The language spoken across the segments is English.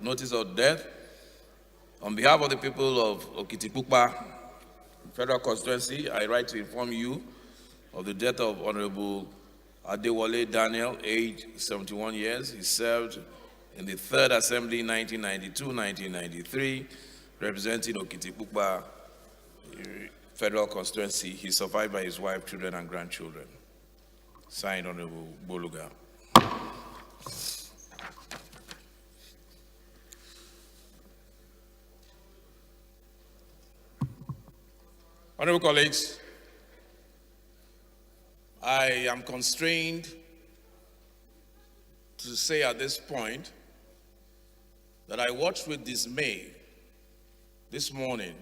Notice of death. On behalf of the people of Okitipupa Federal Constituency, I write to inform you of the death of Honorable Adewale Daniel, age 71 years. He served in the 3rd Assembly 1992-1993, representing Okitipupa Federal Constituency. He is survived by his wife, children, and grandchildren. Signed, Honorable Boluga. Honorable colleagues, I am constrained to say at this point that I watched with dismay this morning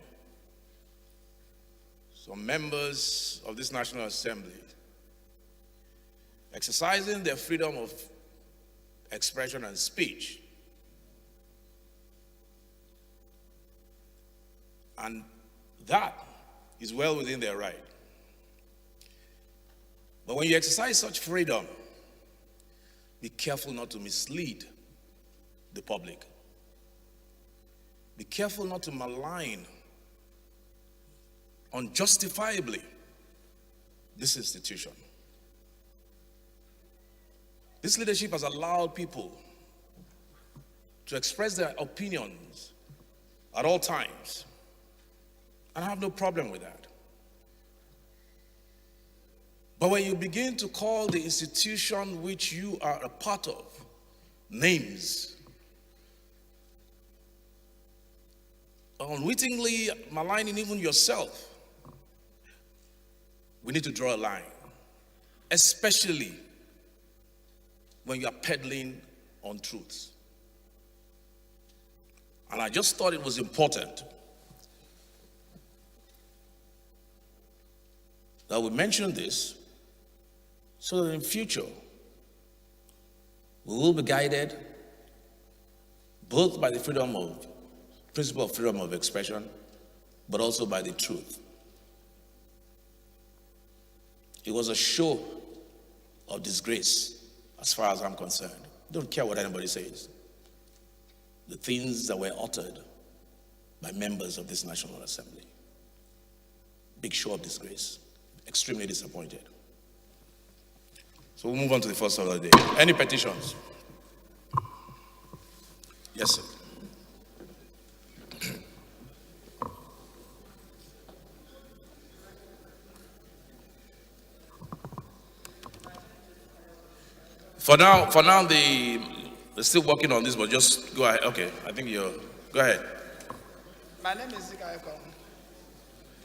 some members of this National Assembly exercising their freedom of expression and speech, and that is well within their right. But when you exercise such freedom, be careful not to mislead the public. Be careful not to malign unjustifiably this institution. This leadership has allowed people to express their opinions at all times, and I have no problem with that. But when you begin to call the institution which you are a part of names, unwittingly maligning even yourself, we need to draw a line, especially when you are peddling untruths. And I just thought it was important that we mention this so that in future we will be guided both by the principle of freedom of expression, but also by the truth. It was a show of disgrace as far as I'm concerned. Don't care what anybody says. The things that were uttered by members of this National Assembly. Big show of disgrace. Extremely disappointed. So we'll move on to the first order of the day. Any petitions? Yes, sir. For now, they're still working on this, but just go ahead. Okay, I think go ahead. My name is Zikaiko.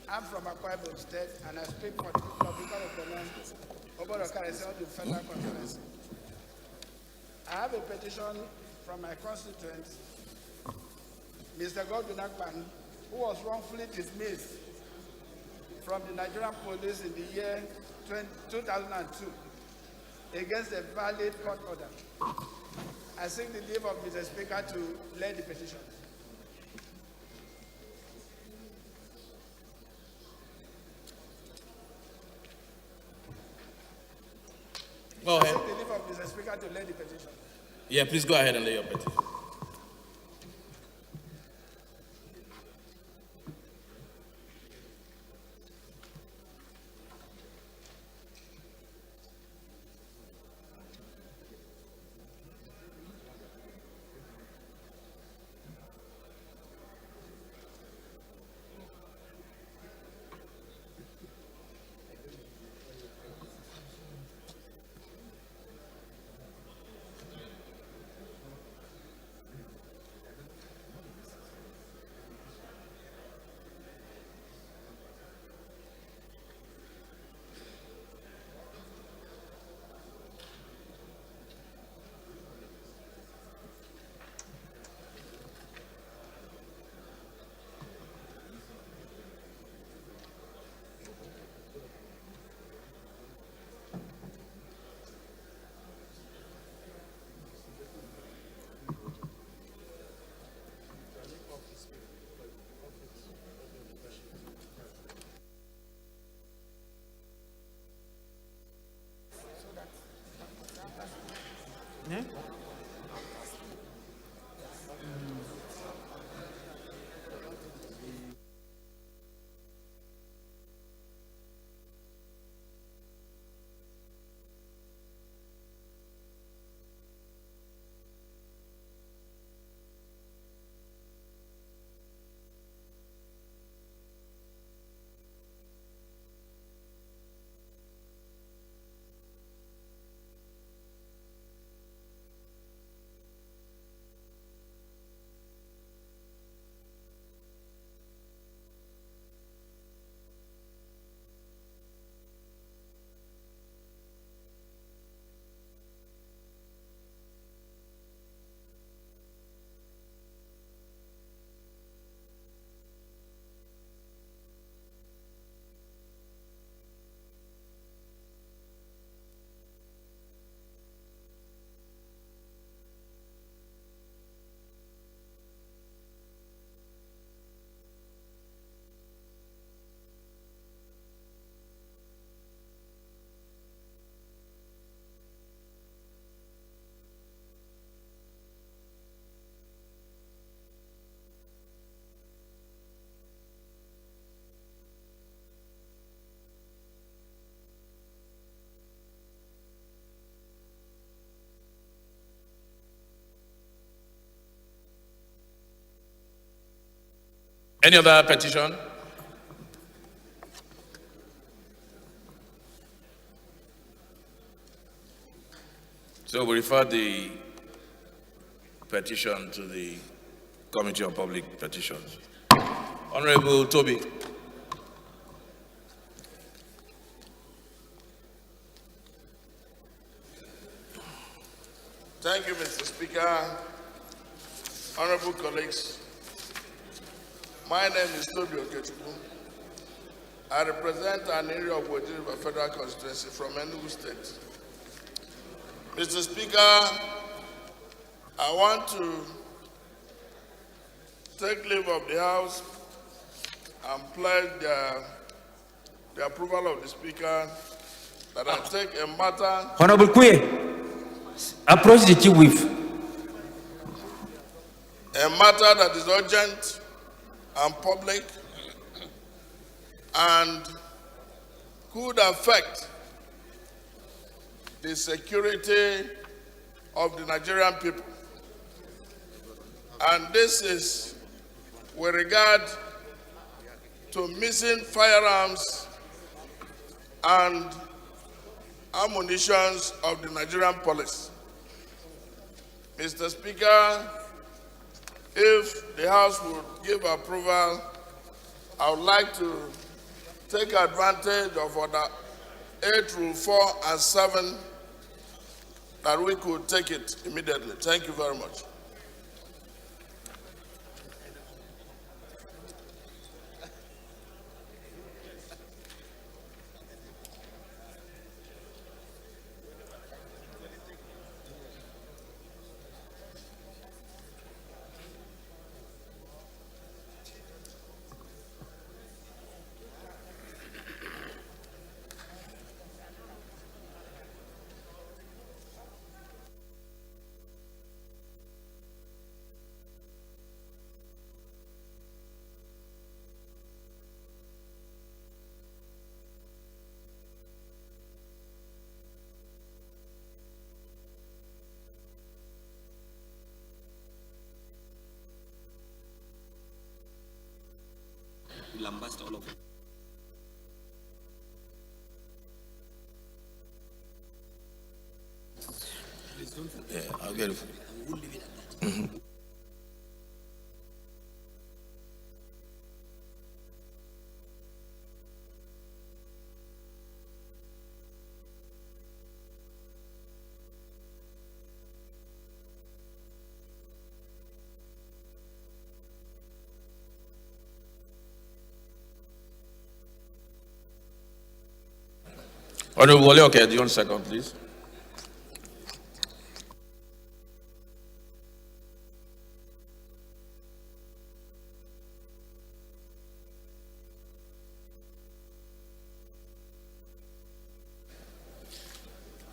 I'm from Akwa Ibom State, and I speak for the people of the land, Oborokare, the Federal Conference. I have a petition from my constituent, Mr. Godwin Akpan, who was wrongfully dismissed from the Nigerian police in the year 2002 against a valid court order. I seek the leave of Mr. Speaker to lay the petition. Go ahead. I seek the leave of Mr. Speaker to lay the petition. Yeah, please go ahead and lay your petition. Any other petition? So we refer the petition to the Committee on Public Petitions. Honorable Toby. Thank you, Mr. Speaker. Honorable colleagues, my name is Toby Okechukwu. I represent an area of Wajir River Federal Constituency from Enugu State. Mr. Speaker, I want to take leave of the House and pledge the approval of the Speaker that I take a matter. Honorable Kuye, approach the chief whip. A matter that is urgent and public and could affect the security of the Nigerian people. And this is with regard to missing firearms and ammunition of the Nigerian police. Mr. Speaker, if the House would give approval, I would like to take advantage of Order 8, Rule 4 and 7, that we could take it immediately. Thank you very much. Lambast all of it. Yeah, I'll get it. Honorable Wale, okay, do you want a second, please?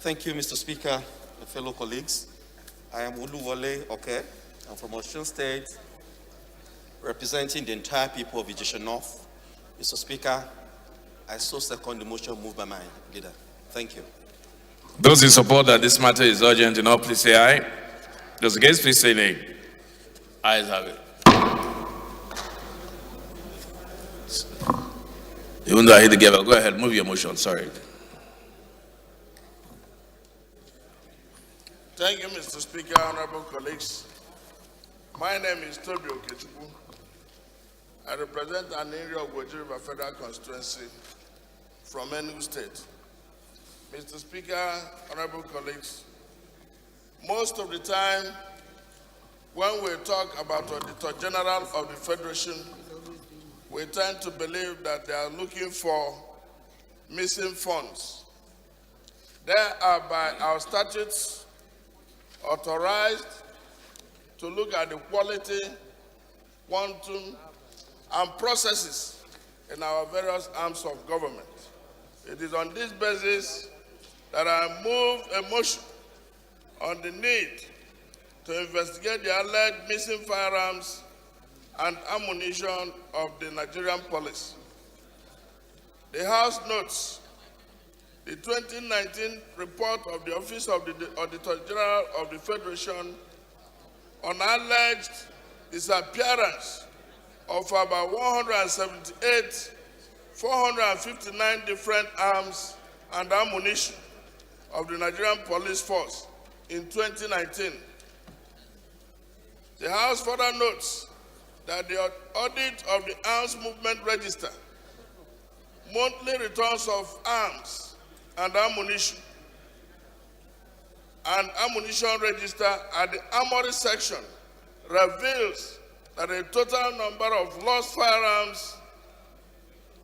Thank you, Mr. Speaker and fellow colleagues. I am Oluwole Oke. I'm from Osun State, representing the entire people of Ijesha North. Mr. Speaker, I so second the motion moved by my leader. Thank you. Those in support that this matter is urgent enough, please say aye. Those against, please say nay. Ayes have it. Even though I hit the gavel, go ahead, move your motion, sorry. Thank you, Mr. Speaker, honorable colleagues. My name is Toby Okechukwu. I represent an area of Wajir River Federal Constituency from Enugu State. Mr. Speaker, honorable colleagues, most of the time when we talk about Auditor General of the Federation, we tend to believe that they are looking for missing funds. They are by our statutes authorized to look at the quality, quantum, and processes in our various arms of government. It is on this basis that I move a motion on the need to investigate the alleged missing firearms and ammunition of the Nigerian police. The House notes the 2019 report of the Office of the Auditor General of the Federation on alleged disappearance of about 459 different arms and ammunition of the Nigerian Police Force in 2019. The House further notes that the audit of the Arms Movement Register, monthly returns of arms and ammunition register at the Armory section reveals that the total number of lost firearms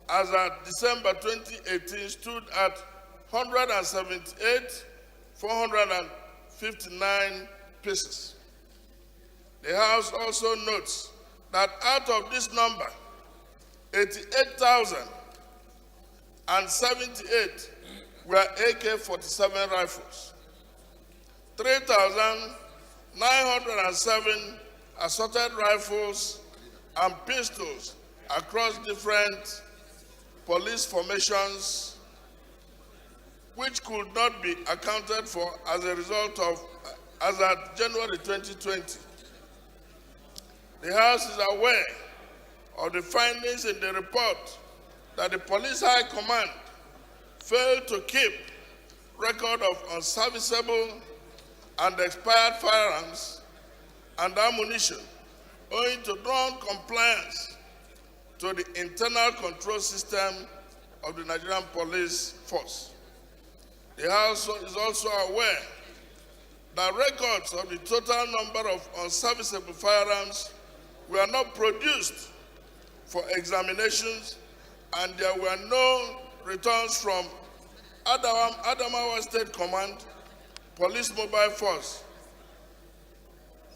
as at December 2018 stood at 178,459 pieces. The House also notes that out of this number, 88,078 were AK-47 rifles, 3,907 assorted rifles and pistols across different police formations, which could not be accounted for as a result of, as at January 2020. The House is aware of the findings in the report that the Police High Command failed to keep record of unserviceable and expired firearms and ammunition owing to non-compliance to the internal control system of the Nigerian Police Force. The House is also aware that records of the total number of unserviceable firearms were not produced for examinations, and there were no returns from Adamawa State Command, Police Mobile Force,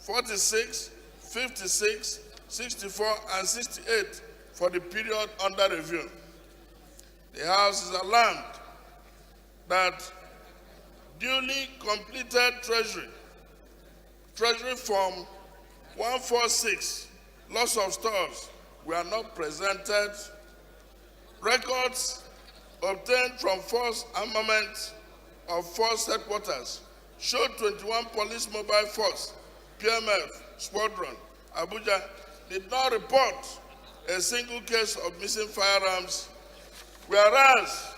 46, 56, 64, and 68 for the period under review. The House is alarmed that duly completed Treasury Form 146, loss of stores, were not presented. Records obtained from Force Armament of Force Headquarters showed 21 Police Mobile Force, PMF, Squadron, Abuja, did not report a single case of missing firearms, whereas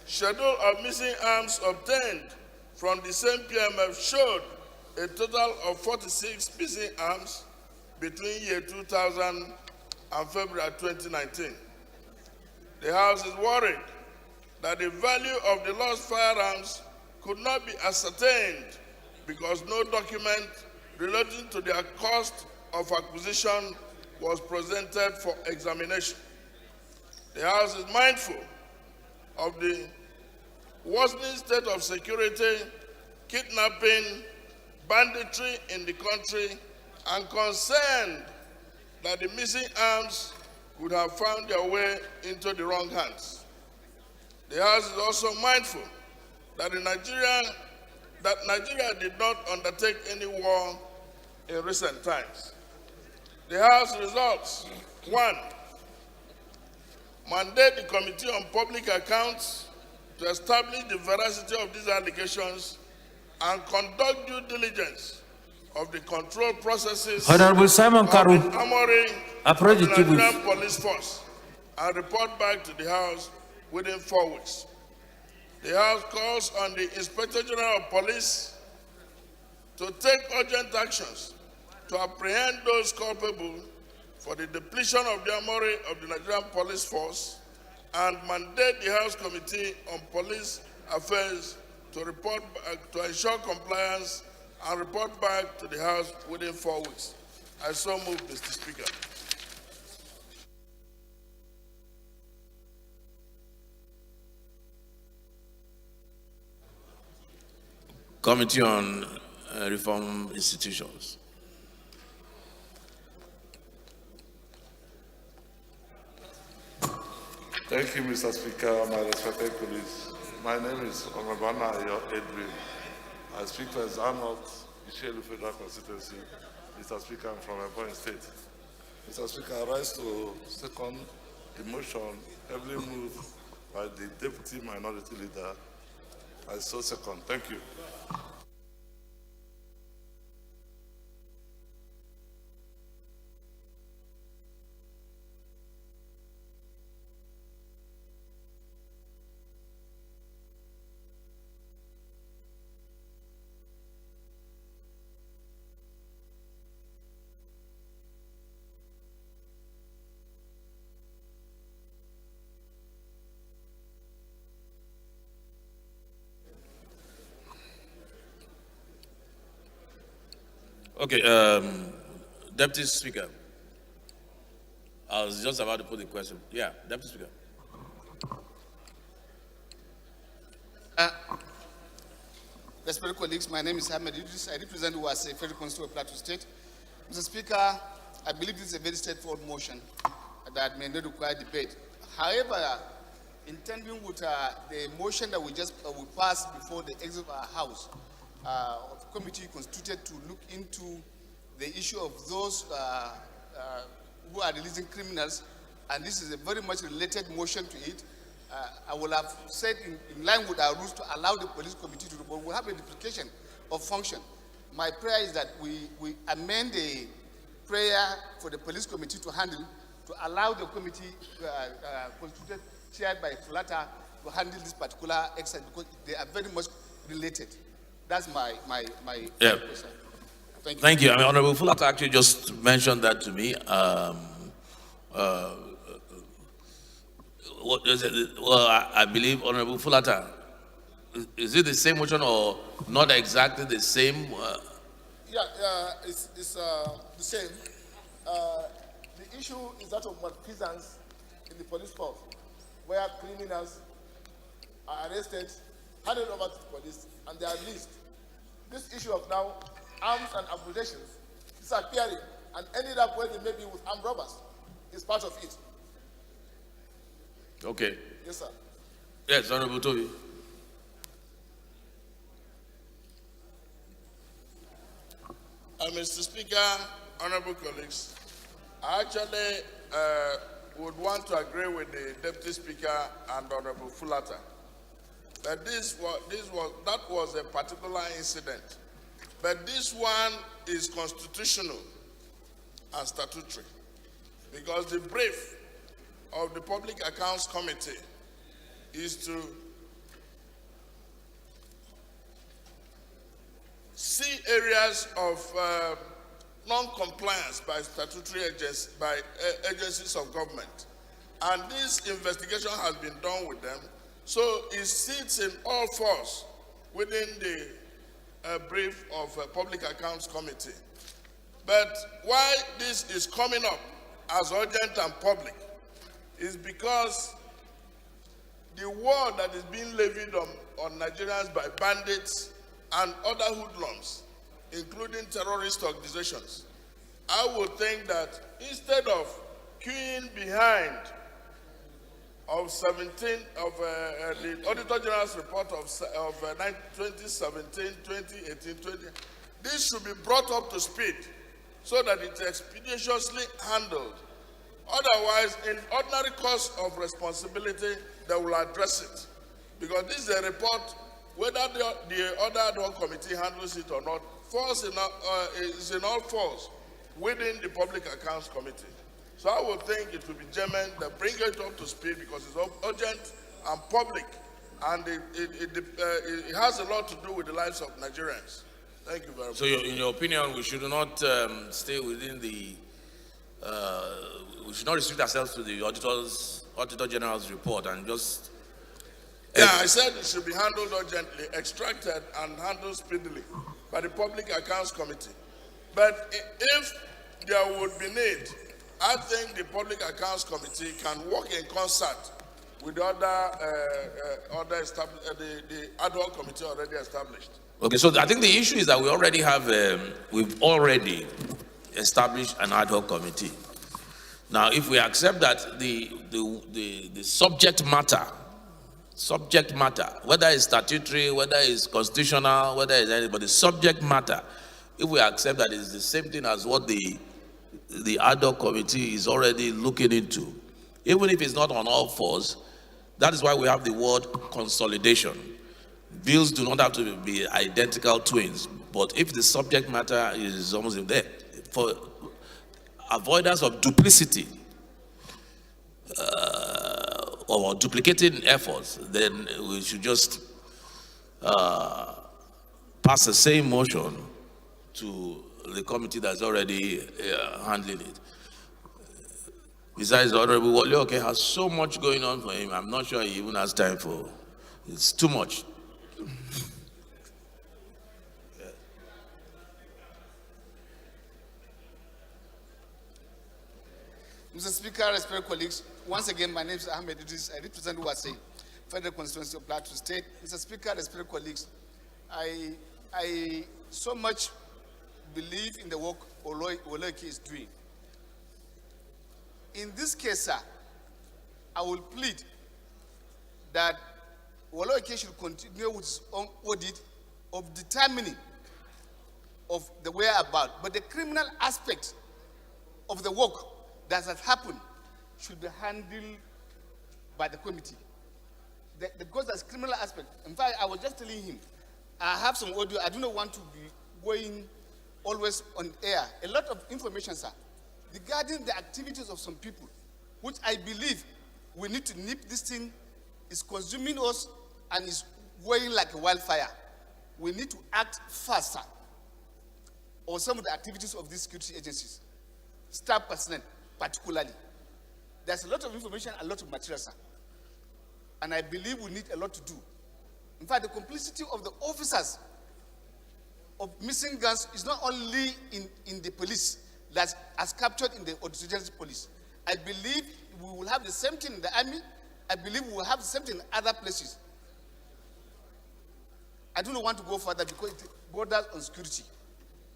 schedule of missing arms obtained from the same PMF showed a total of 46 missing arms between year 2000 and February 2019. The House is worried that the value of the lost firearms could not be ascertained because no document relating to their cost of acquisition was presented for examination. The House is mindful of the worsening state of security, kidnapping, banditry in the country, and concerned that the missing arms could have found their way into the wrong hands. The House is also mindful that Nigeria did not undertake any war in recent times. The House resolves: 1, mandate the Committee on Public Accounts to establish the veracity of these allegations and conduct due diligence of the control processes Honorable Simon of Karu, the Armory approach of the the chief whip. Nigerian Police Force and report back to the House within 4 weeks. The House calls on the Inspector General of Police to take urgent actions to apprehend those culpable for the depletion of the armory of the Nigerian Police Force and mandate the House Committee on Police Affairs to report back, to ensure compliance and report back to the House within 4 weeks. I so move, Mr. Speaker. Committee on Reform Institutions. Thank you, Mr. Speaker, my respected colleagues. My name is Honorable Edwin. I speak for Zahnot, Ishelu Federal Constituency. Mr. Speaker, I'm from Ebonyi State. Mr. Speaker, I rise to second the motion heavily moved by the Deputy Minority Leader. I so second. Thank you. Okay, Deputy Speaker. I was just about to put the question. Yeah, Deputy Speaker. Respected colleagues, my name is Ahmed Idris. I represent Uwase, Federal Constituency of Plateau State. Mr. Speaker, I believe this is a very straightforward motion that may not require debate. However, in tandem with the motion that we just we passed before the exit of our House, of committee constituted to look into the issue of those who are releasing criminals, and this is a very much related motion to it. I will have said in line with our rules to allow the police committee to report. We'll have a duplication of function. My prayer is that we amend the prayer for the police committee to handle, to allow the committee constituted, chaired by Fulata, to handle this particular exercise because they are very much related. That's my Yeah. question. Thank you. Thank you. I mean, Honorable Fulata actually just mentioned that to me. What is it? Well, I believe Honorable Fulata, is it the same motion or not exactly the same? It's the same. The issue is that of malfeasance in the police force, where criminals are arrested, handed over to the police, and they are released. This issue of now arms and amputations disappearing and ended up where they may be with armed robbers is part of it. Okay. Yes, sir. Yes, Honorable Toby. Mr. Speaker, honorable colleagues, I actually would want to agree with the Deputy Speaker and Honorable Fulata that that was a particular incident, but this one is constitutional and statutory because the brief of the Public Accounts Committee is to see areas of non-compliance by statutory agencies of government. And this investigation has been done with them. So it sits in all fours within the brief of Public Accounts Committee. But why this is coming up as urgent and public is because the war that is being levied on Nigerians by bandits and other hoodlums, including terrorist organizations, I would think that instead of queuing behind of the Auditor General's report of 2017, 2018, 20, this should be brought up to speed so that it's expeditiously handled. Otherwise, in ordinary course of responsibility, they will address it. Because this is a report, whether the other ad hoc committee handles it or not, is in all fours within the Public Accounts Committee. So I would think it would be germane that bring it up to speed because it's urgent and public, and it has a lot to do with the lives of Nigerians. Thank you very much. So in your opinion, we should not stay within the, we should not restrict ourselves to the Auditor General's report and just... Yeah, I said it should be handled urgently, extracted and handled speedily by the Public Accounts Committee. But if there would be need, I think the Public Accounts Committee can work in concert with the the ad hoc committee already established. Okay, so I think the issue is that we already have, we've already established an ad hoc committee. Now, if we accept that the subject matter, whether it's statutory, whether it's constitutional, whether it's anything, but the subject matter, if we accept that it's the same thing as what the ad hoc committee is already looking into, even if it's not on all fours, that is why we have the word consolidation. Bills do not have to be identical twins, but if the subject matter is almost there, for avoidance of duplicity or duplicating efforts, then we should just pass the same motion to the committee that's already handling it. Besides, the Honorable Wale has so much going on for him, I'm not sure he even has time for, it's too much. Mr. Speaker, respected colleagues, once again, my name is Ahmed Idris. I represent Wase, Federal Constituency of Plateau State. Mr. Speaker, respected colleagues, I so much believe in the work Oloike is doing. In this case, sir, I will plead that Oloike should continue with his own audit of determining of the whereabout, but the criminal aspect of the work that has happened should be handled by the committee. Because there's criminal aspect. In fact, I was just telling him, I have some audio. I do not want to be going always on air. A lot of information, sir, regarding the activities of some people, which I believe we need to nip this thing, is consuming us and is going like a wildfire. We need to act faster on some of the activities of these security agencies, staff personnel particularly. There's a lot of information, a lot of material, sir. And I believe we need a lot to do. In fact, the complicity of the officers of missing guns is not only in the police that's as captured in the auxiliary police. I believe we will have the same thing in the army. I believe we will have the same thing in other places. I do not want to go further because it borders on security.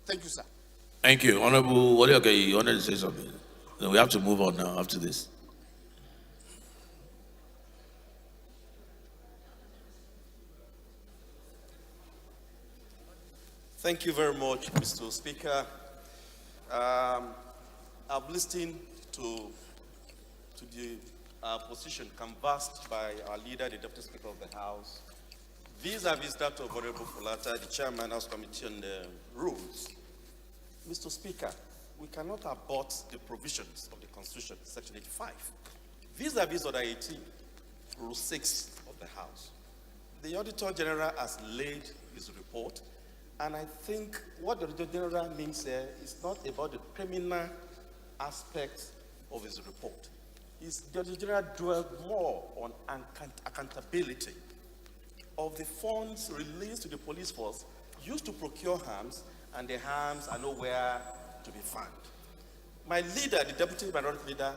Thank you, sir. Thank you. Honorable Wale, you wanted to say something? No, we have to move on now after this. Thank you very much, Mr. Speaker. I've listened to the position canvassed by our leader, the Deputy Speaker of the House, vis-a-vis that of Honorable Fulata, the Chairman, House Committee on the Rules. Mr. Speaker, we cannot abort the provisions of the Constitution, Section 85. Vis-a-vis Order 18, Rule 6 of the House. The Auditor General has laid his report, and I think what the Auditor General means here is not about the criminal aspect of his report. The Auditor General dwelled more on accountability of the funds released to the police force used to procure arms, and the arms are nowhere to be found. My leader, the Deputy Minority Leader,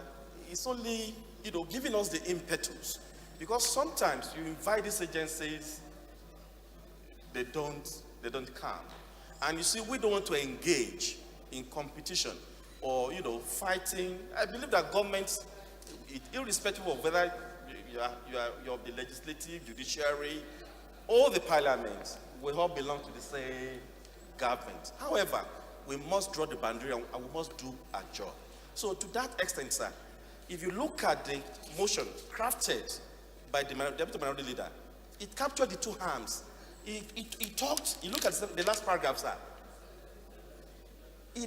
is only giving us the impetus, because sometimes you invite these agencies, they don't come. And you see, we don't want to engage in competition or fighting. I believe that government, irrespective of whether you're of the legislative, judiciary, or the parliament, we all belong to the same government. However, we must draw the boundary and we must do our job. So to that extent, sir, if you look at the motion crafted by the Deputy Minority Leader, it captured the two arms. He look at the last paragraph, sir. He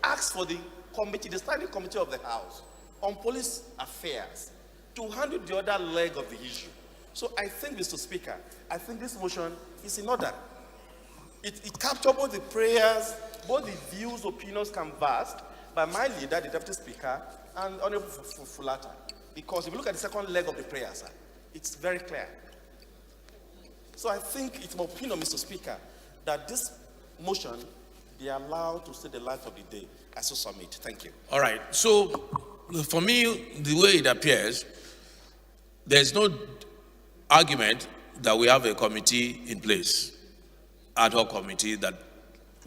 asked for the committee, the standing committee of the House on police affairs, to handle the other leg of the issue. So I think, Mr. Speaker, I think this motion is in order. It captured both the prayers, both the views, opinions canvassed by my leader, the Deputy Speaker, and Honorable Fulata. Because if you look at the second leg of the prayer, sir, it's very clear. So I think it's my opinion, Mr. Speaker, that this motion be allowed to see the light of the day as a submit. Thank you. All right. So for me, the way it appears, there's no argument that we have a committee in place, ad hoc committee that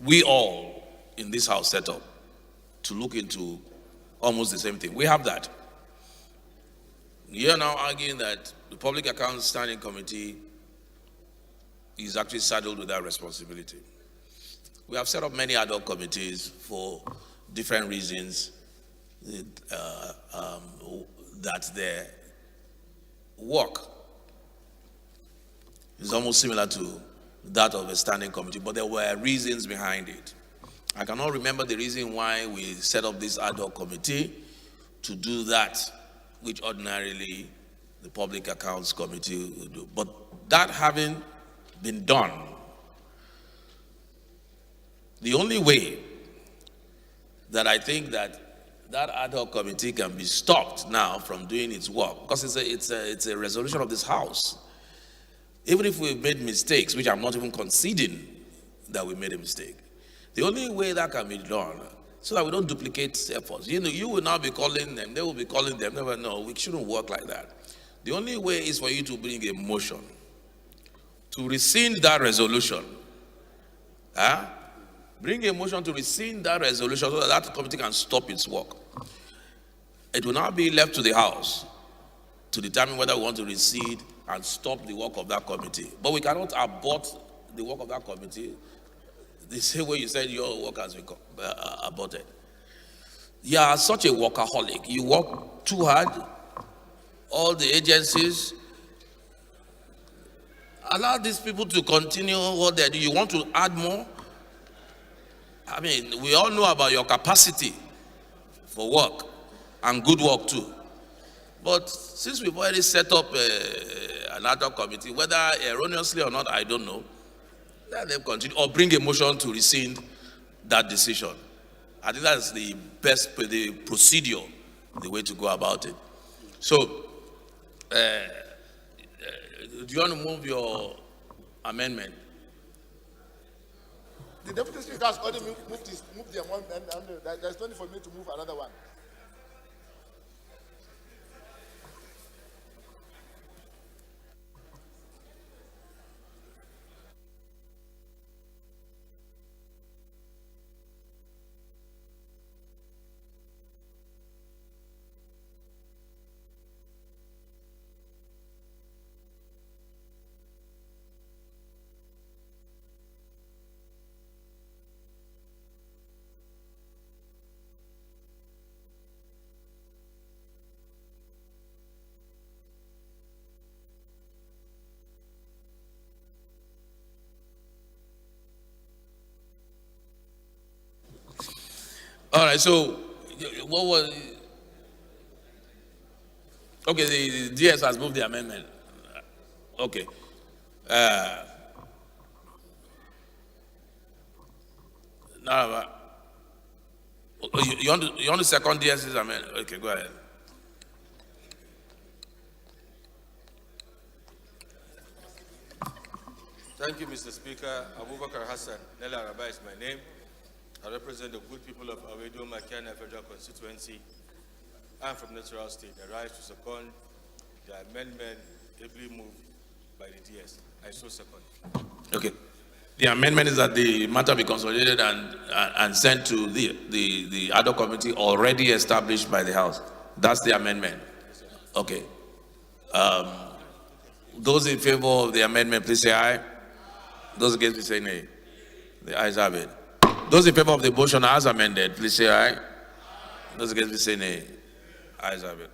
we all in this house set up to look into almost the same thing. We have that. You're now arguing that the Public Accounts Standing Committee is actually saddled with that responsibility. We have set up many ad hoc committees for different reasons that their work is almost similar to that of a standing committee, but there were reasons behind it. I cannot remember the reason why we set up this ad hoc committee to do that, which ordinarily the Public Accounts Committee would do. But that having been done, the only way that I think that ad hoc committee can be stopped now from doing its work, because it's a resolution of this House. Even if we've made mistakes, which I'm not even conceding that we made a mistake, the only way that can be done so that we don't duplicate efforts. You know, you will now be calling them, they will be calling them. Never know. We shouldn't work like that. The only way is for you to bring a motion to rescind that resolution. Bring a motion to rescind that resolution so that that committee can stop its work. It will now be left to the House to determine whether we want to rescind and stop the work of that committee. But we cannot abort the work of that committee the same way you said your work has been aborted. You are such a workaholic. You work too hard. All the agencies, allow these people to continue what they do. You want to add more? I mean, we all know about your capacity for work and good work too. But since we've already set up an ad hoc committee, whether erroneously or not, I don't know, let them continue or bring a motion to rescind that decision. I think that's the best, the procedure, the way to go about it. So, do you want to move your amendment? The Deputy Speaker has already moved the amendment, and there's no need for me to move another one. All right, so what was, okay, the DS has moved the amendment. Okay. Now, you want to second DS's amendment? Okay, go ahead. Thank you, Mr. Speaker. Abubakar Hassan, Nella Araba is my name. I represent the good people of Awedo Makiana Federal Constituency. I'm from Natural State. I rise to second the amendment ably moved by the DS. I so second. Okay. The amendment is that the matter be consolidated and sent to the ad hoc committee already established by the House. That's the amendment. Okay. Those in favor of the amendment, please say aye. Those against, please say nay. The ayes have it. Those in favor of the motion as amended, please say aye. Those against, please say nay. Ayes have it.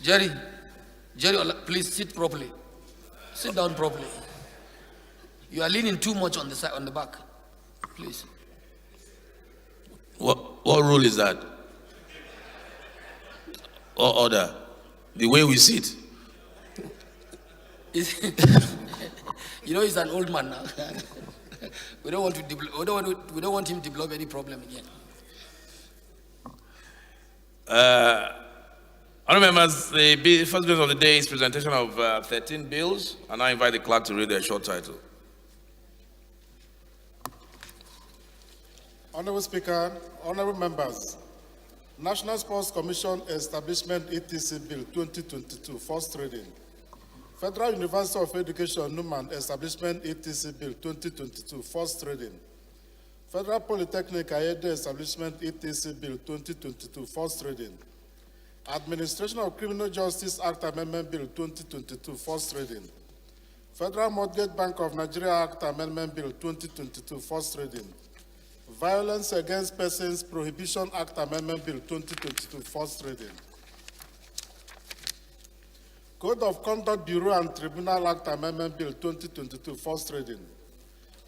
Jerry, please sit properly. Sit down properly. You are leaning too much on the side, on the back. Please. What rule is that? Or order? The way we sit. You know, he's an old man now. we don't want him to develop any problem again. Honourable members, the first business of the day is presentation of 13 bills, and I invite the clerk to read their short title. Honorable Speaker, honorable members, National Sports Commission Establishment ETC Bill 2022, first reading. Federal University of Education Numan Establishment ETC Bill 2022, first reading. Federal Polytechnic Ayede Establishment ETC Bill 2022, first reading. Administration of Criminal Justice Act Amendment Bill 2022, first reading. Federal Mortgage Bank of Nigeria Act Amendment Bill 2022, first reading. Violence Against Persons Prohibition Act Amendment Bill 2022, first reading. Code of Conduct Bureau and Tribunal Act Amendment Bill 2022, first reading.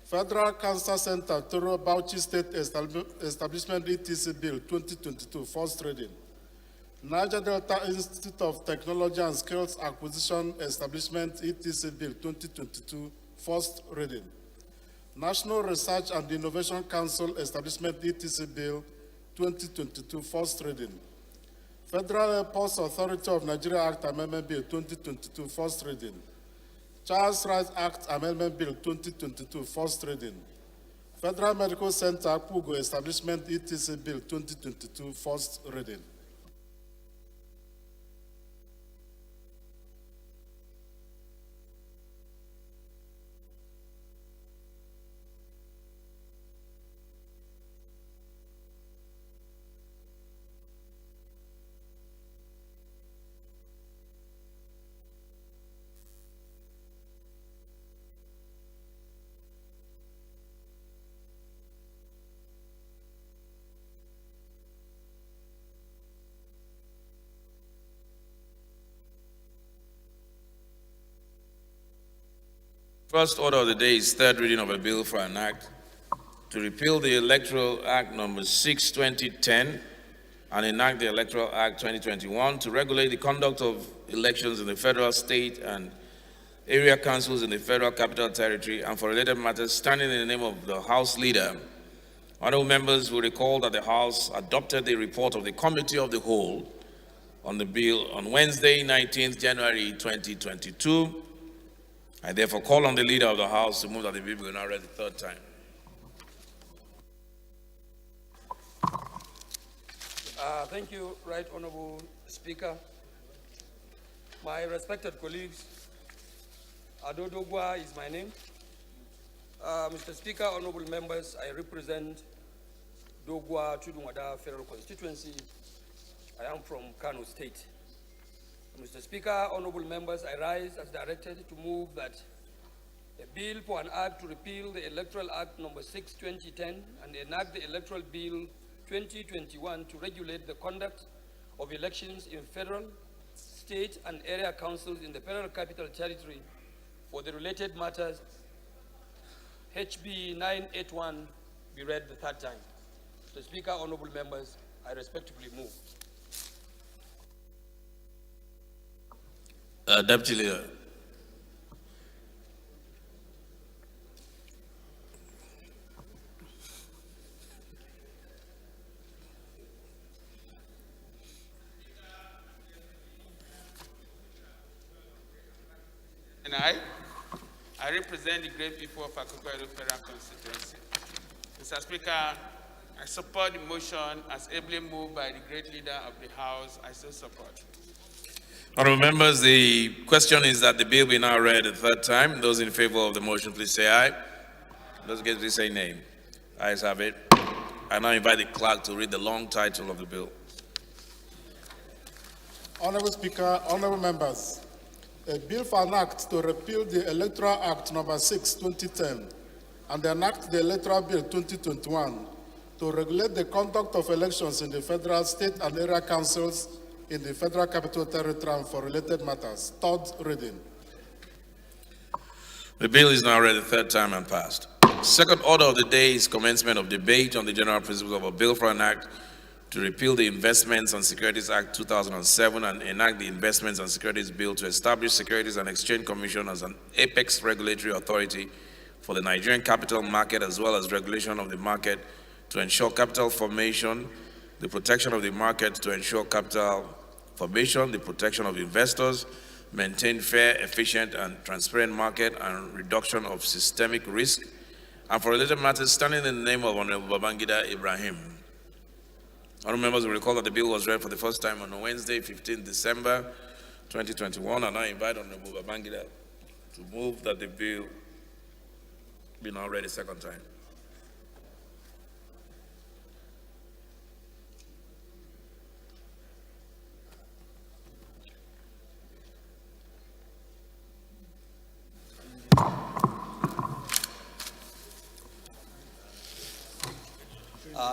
Federal Cancer Center, Toro Bauchi State Establishment ETC Bill 2022, first reading. Niger Delta Institute of Technology and Skills Acquisition Establishment ETC Bill 2022, first reading. National Research and Innovation Council Establishment ETC Bill 2022, first reading. Federal Airports Authority of Nigeria Act Amendment Bill 2022, first reading. Child Rights Act Amendment Bill 2022, first reading. Federal Medical Center Pugo Establishment ETC Bill 2022, first reading. First order of the day is third reading of a bill for an act to repeal the Electoral Act number 6, 2010 and enact the Electoral Act 2021 to regulate the conduct of elections in the federal, state, and area councils in the Federal Capital Territory and for related matters standing in the name of the House Leader. Honorable members will recall that the House adopted the report of the Committee of the Whole on the bill on Wednesday, 19th January 2022. I therefore call on the Leader of the House to move that the bill be now read the third time. Thank you, Right Honorable Speaker. My respected colleagues, Adodogwa is my name. Mr. Speaker, honorable members, I represent Dogwa Chudumada Federal Constituency. I am from Kano State. Mr. Speaker, honorable members, I rise as directed to move that a bill for an act to repeal the Electoral Act number 6, 2010 and enact the Electoral Bill 2021 to regulate the conduct of elections in federal, state, and area councils in the Federal Capital Territory for the related matters, HB 981, be read the third time. Mr. Speaker, honorable members, I respectfully move. Deputy Leader. And I represent the great people of Akoko Federal Constituency. Mr. Speaker, I support the motion as ably moved by the great leader of the House. I still support. Honorable members, the question is that the bill be now read a third time. Those in favor of the motion, please say aye. Those against, please say nay. Ayes have it. I now invite the clerk to read the long title of the bill. Honorable Speaker, honorable members, a bill for an act to repeal the Electoral Act number 6, 2010 and enact the Electoral Bill 2021 to regulate the conduct of elections in the federal, state, and area councils in the Federal Capital Territory and for related matters. Third reading. The bill is now read the third time and passed. Second order of the day is commencement of debate on the general principles of a bill for an act to repeal the Investments and Securities Act 2007 and enact the Investments and Securities Bill to establish Securities and Exchange Commission as an apex regulatory authority for the Nigerian capital market as well as regulation of the market to ensure capital formation, the protection of the market to ensure capital formation, the protection of investors, maintain fair, efficient, and transparent market, and reduction of systemic risk, and for related matters standing in the name of Honorable Babangida Ibrahim. Honorable members will recall that the bill was read for the first time on Wednesday, 15 December 2021, and I invite Honorable Babangida to move that the bill be now read a second time.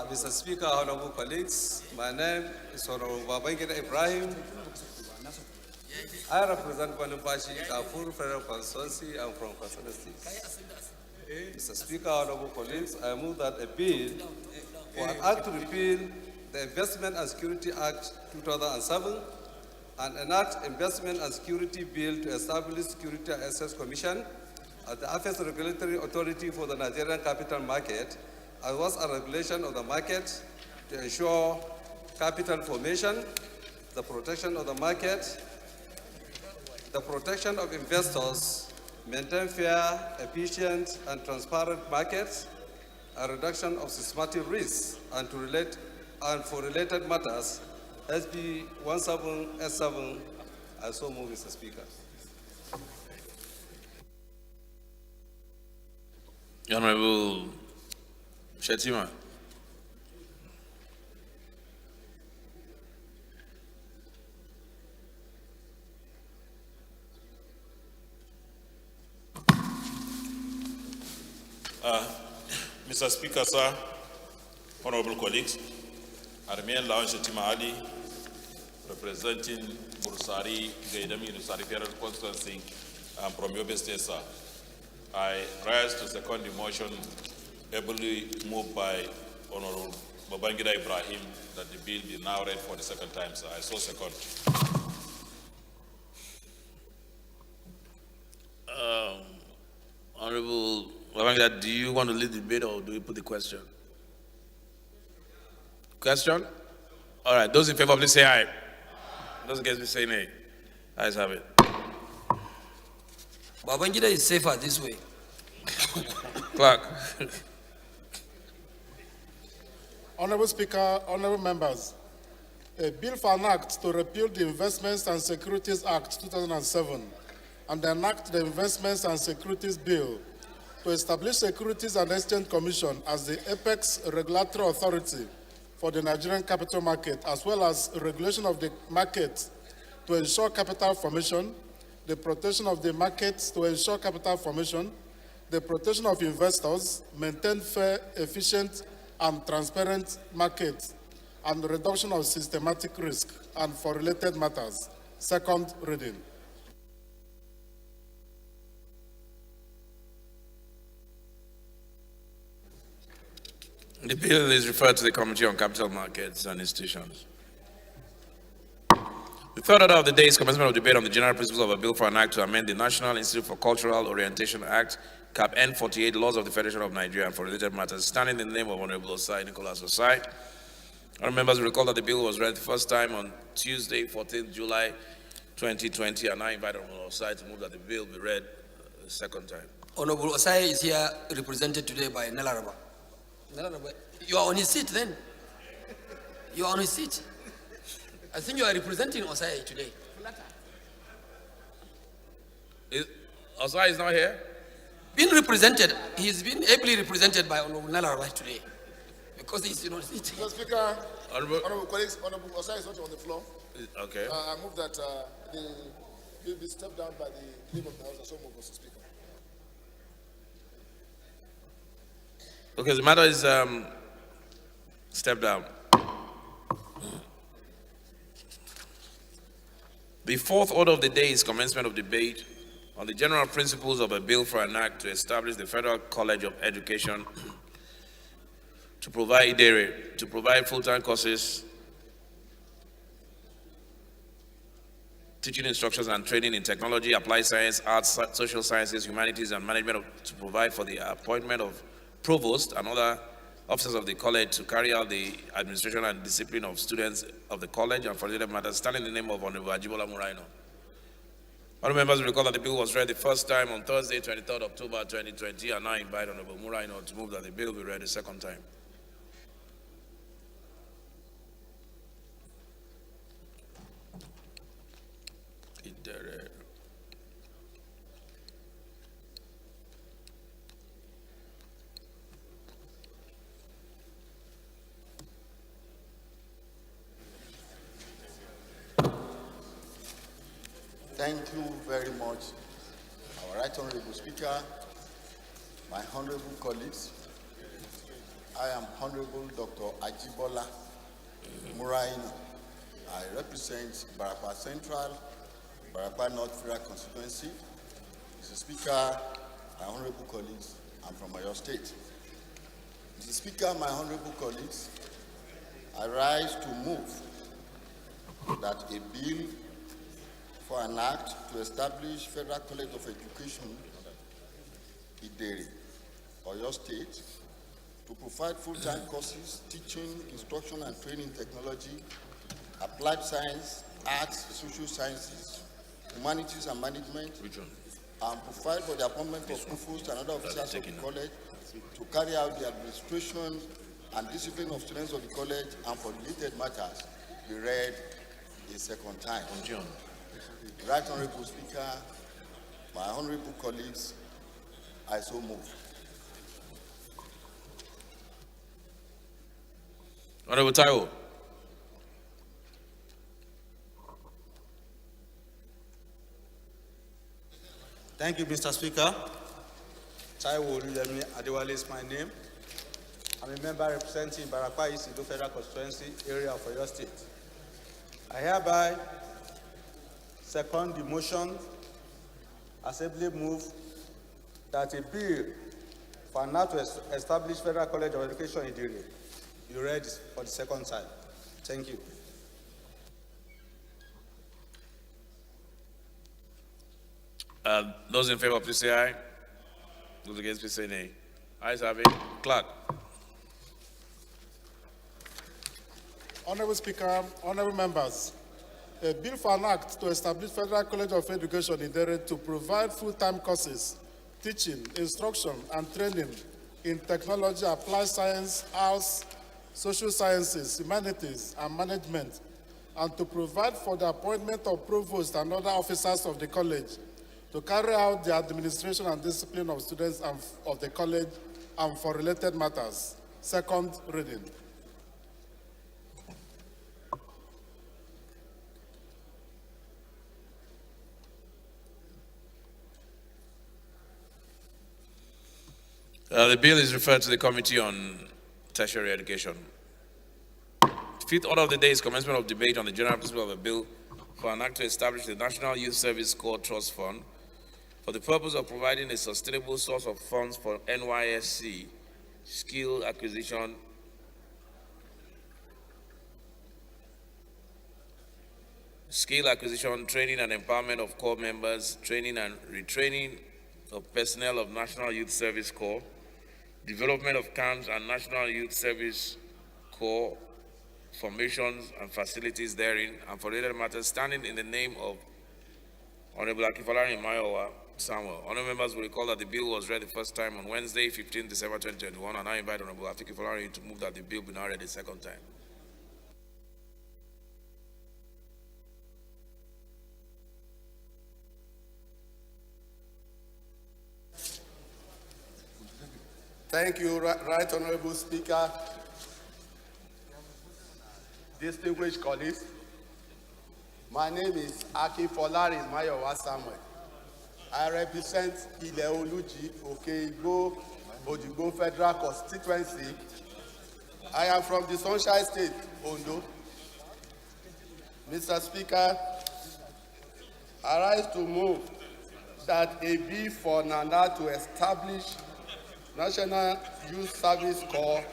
Mr. Speaker, honorable colleagues, my name is Honorable Babangida Ibrahim. I represent Kwalimpashi, Kafur Federal Constituency. I'm from Kwasana State. Mr. Speaker, honorable colleagues, I move that a bill for an act to repeal the Investment and Security Act 2007 and enact Investment and Security Bill to establish Security and Access Commission as the Affairs Regulatory Authority for the Nigerian capital market, as well as a regulation of the market to ensure capital formation, the protection of the market, the protection of investors, maintain fair, efficient, and transparent markets, a reduction of systematic risks, and for related matters, SB 17S7, I so move, Mr. Speaker. Honorable Shetima. Mr. Speaker, sir, honorable colleagues, I remain Lawan Shetima Ali, representing Bursari, Gaidami, Bursari Federal Constituency, and from Yobe State, sir. I rise to second the motion ably moved by Honorable Babangida Ibrahim that the bill be now read for the second time, sir. I so second. Honorable Babangida, do you want to lead the debate or do we put the question? Question? All right, those in favor, please say aye. Those against, please say nay. Ayes have it. Babangida is safer this way. Clerk. Honorable Speaker, honorable members, a bill for an act to repeal the Investments and Securities Act 2007 and enact the Investments and Securities Bill to establish Securities and Exchange Commission as the apex regulatory authority for the Nigerian capital market, as well as regulation of the market to ensure capital formation, the protection of the markets to ensure capital formation, the protection of investors, maintain fair, efficient, and transparent markets, and the reduction of systematic risk, and for related matters. Second reading. The bill is referred to the Committee on Capital Markets and Institutions. The third order of the day is commencement of debate on the general principles of a bill for an act to amend the National Institute for Cultural Orientation Act, Cap N48, laws of the Federation of Nigeria, and for related matters, standing in the name of Honorable Osai Nicholas Osai. Our members recall that the bill was read the first time on Tuesday, 14th July 2020, and I invite Honorable Osai to move that the bill be read the second time. Honorable Osai is here represented today by Nelaraba. Nelaraba, you are on his seat then. You are on his seat. I think you are representing Osai today. Osai is not here? Been represented, he's been ably represented by Honorable Nelaraba today. Because he's on his seat. Mr. Speaker, honorable colleagues, Honorable Osai is not on the floor. Okay. I move that the bill be stepped down by the leave of the House. I so move, Mr. Speaker. Okay, the matter is stepped down. The fourth order of the day is commencement of debate on the general principles of a bill for an act to establish the Federal College of Education to provide full-time courses, teaching instructions and training in technology, applied science, arts, social sciences, humanities, and management, to provide for the appointment of provost and other officers of the college to carry out the administration and discipline of students of the college, and for related matters, standing in the name of Honorable Ajibola Muraino. Other members recall that the bill was read the first time on Thursday, 23rd October 2020, and I invite Honorable Muraino to move that the bill be read the second time. Thank you very much, our Right Honorable Speaker, my honorable colleagues. I am Honorable Dr. Ajibola Muraino. I represent Barapa Central, Barapa North Federal Constituency. Mr. Speaker, my honorable colleagues, I'm from Oyo State. Mr. Speaker, my honorable colleagues, I rise to move that a bill for an act to establish Federal College of Education, Ideri, Oyo State, to provide full-time courses, teaching, instruction, and training technology, applied science, arts, social sciences, humanities and management, and provide for the appointment of provost and other officers of the college to carry out the administration and discipline of students of the college, and for related matters be read a second time. Right Honorable Speaker, my honorable colleagues, I so move. Honorable Taiwo. Thank you, Mr. Speaker. Taiwo Oluyemi Adewale is my name. I'm a member representing Barakwa East Ido Federal Constituency area of Oyo State. I hereby second the motion, assembly move that a bill for now to establish Federal College of Education in Idiri be read for the second time. Thank you. Those in favor, please say aye. Those against, please say nay. Ayes have it. Clerk. Honorable Speaker, honorable members, a bill for an act to establish Federal College of Education in Idiri to provide full-time courses, teaching, instruction, and training in technology, applied science, arts, social sciences, humanities, and management, and to provide for the appointment of provost and other officers of the college to carry out the administration and discipline of students and of the college and for related matters. Second reading. The bill is referred to the Committee on Tertiary Education. Fifth order of the day is commencement of debate on the general principle of a bill for an act to establish the National Youth Service Corps Trust Fund for the purpose of providing a sustainable source of funds for NYSC skill acquisition, training and empowerment of corps members, training and retraining of personnel of National Youth Service Corps, development of camps and National Youth Service Corps formations and facilities therein, and for related matters, standing in the name of Honorable Akifalari Mayowa Samuel. Honorable members will recall that the bill was read the first time on Wednesday, 15 December 2021, and I invite Honorable Akifalari to move that the bill be now read the second time. Thank you, Right Honorable Speaker, distinguished colleagues. My name is Akifalari Mayowa Samuel. I represent Ile-Oluji, Oke-Igbo, Odigbo Federal Constituency. I am from the Sunshine State, Ondo. Mr. Speaker, I rise to move that a bill for NANA to establish National Youth Service Corps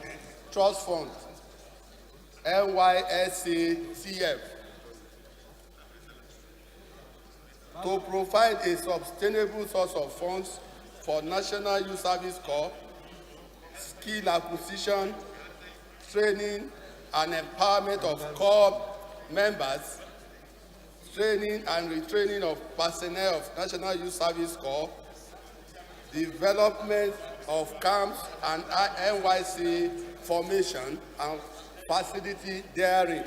Trust Fund, NYSC-TF, to provide a sustainable source of funds for National Youth Service Corps, skill acquisition, training and empowerment of corps members, training and retraining of personnel of National Youth Service Corps, development of camps and NYC formation and facility therein,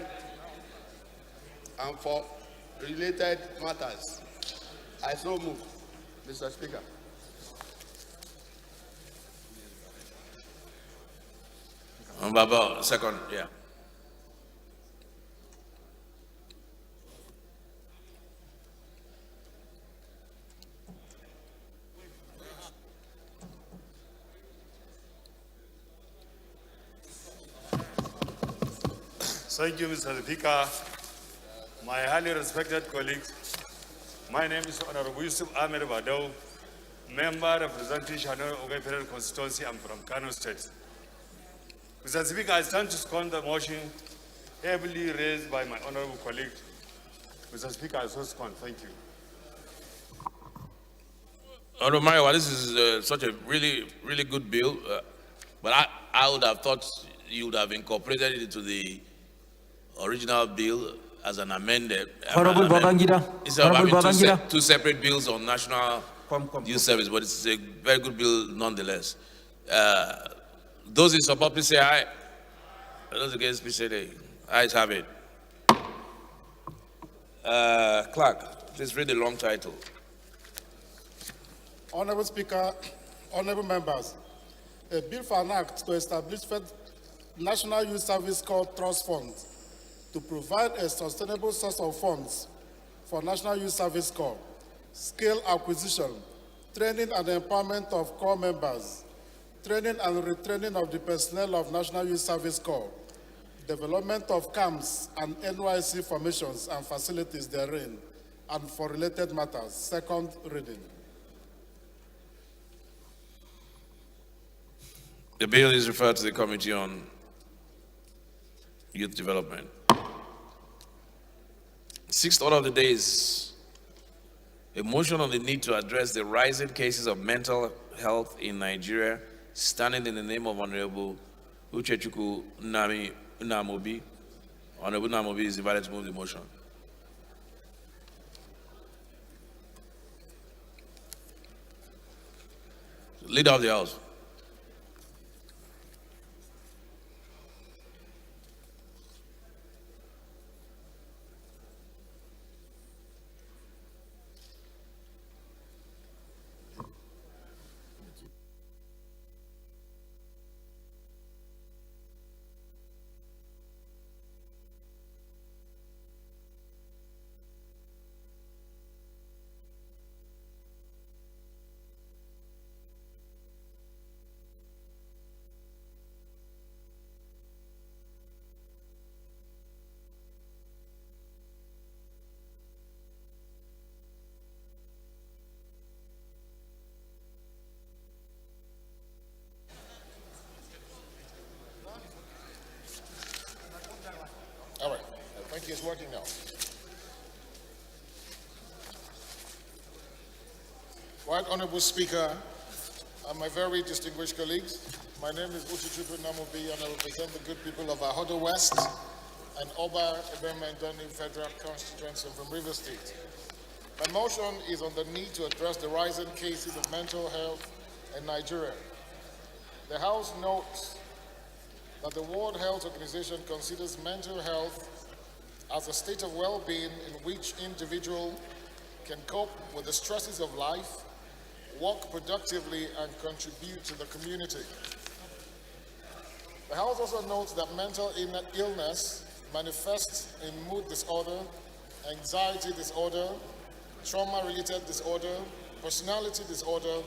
and for related matters. I so move, Mr. Speaker. Baba, second, yeah. Thank you, Mr. Speaker. My highly respected colleagues, my name is Honorable Yusuf Ahmed Badaw, member representing Shano Ogai Federal Constituency. I'm from Kano State. Mr. Speaker, I stand to second the motion heavily raised by my honorable colleague. Mr. Speaker, I so second. Thank you. Honorable Mayowa, this is such a really good bill, but I would have thought you would have incorporated it into the original bill as an amended. Honorable Babangida. Instead of Honorable having Babangida. two separate bills on national youth service, but it's a very good bill nonetheless. Those in support, please say aye. Those against, please say nay. Ayes have it. Clerk, please read the long title. Honorable Speaker, honorable members, a bill for an act to establish National Youth Service Corps Trust Fund to provide a sustainable source of funds for National Youth Service Corps, skill acquisition, training and empowerment of Corps members, training and retraining of the personnel of National Youth Service Corps, development of camps and NYC formations and facilities therein, and for related matters. Second reading. The bill is referred to the Committee on Youth Development. Sixth order of the day is a motion on the need to address the rising cases of mental health in Nigeria, standing in the name of Honorable Uchechukwu Namobi. Honorable Namobi is invited to move the motion. Leader of the House. All right, I think it's working now. Right Honorable Speaker, and my very distinguished colleagues, my name is Uchechukwu Namobi, and I represent the good people of Ahodo West and Oba Ebemendoni Federal Constituency from Rivers State. My motion is on the need to address the rising cases of mental health in Nigeria. The House notes that the World Health Organization considers mental health as a state of well-being in which individual can cope with the stresses of life, work productively, and contribute to the community. The House also notes that mental illness manifests in mood disorder, anxiety disorder, trauma-related disorder, personality disorder,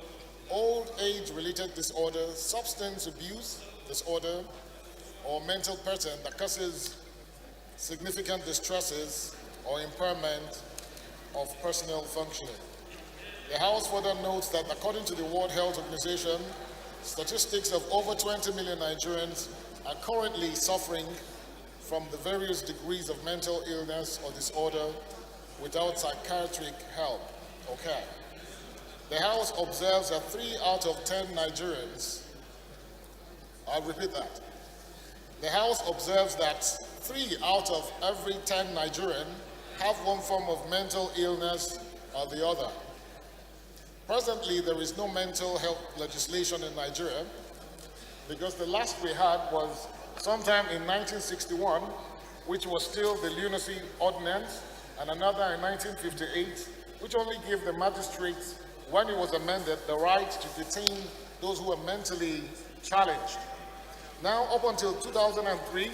old age-related disorder, substance abuse disorder, or mental pattern that causes significant distresses or impairment of personal functioning. The House further notes that according to the World Health Organization, statistics of over 20 million Nigerians are currently suffering from the various degrees of mental illness or disorder without psychiatric help or care. The House observes that 3 out of 10 Nigerians, I'll repeat that. The House observes that 3 out of every 10 Nigerian have one form of mental illness or the other. Presently, there is no mental health legislation in Nigeria because the last we had was sometime in 1961, which was still the Lunacy Ordinance, and another in 1958, which only gave the magistrates, when it was amended, the right to detain those who were mentally challenged. Now, up until 2003,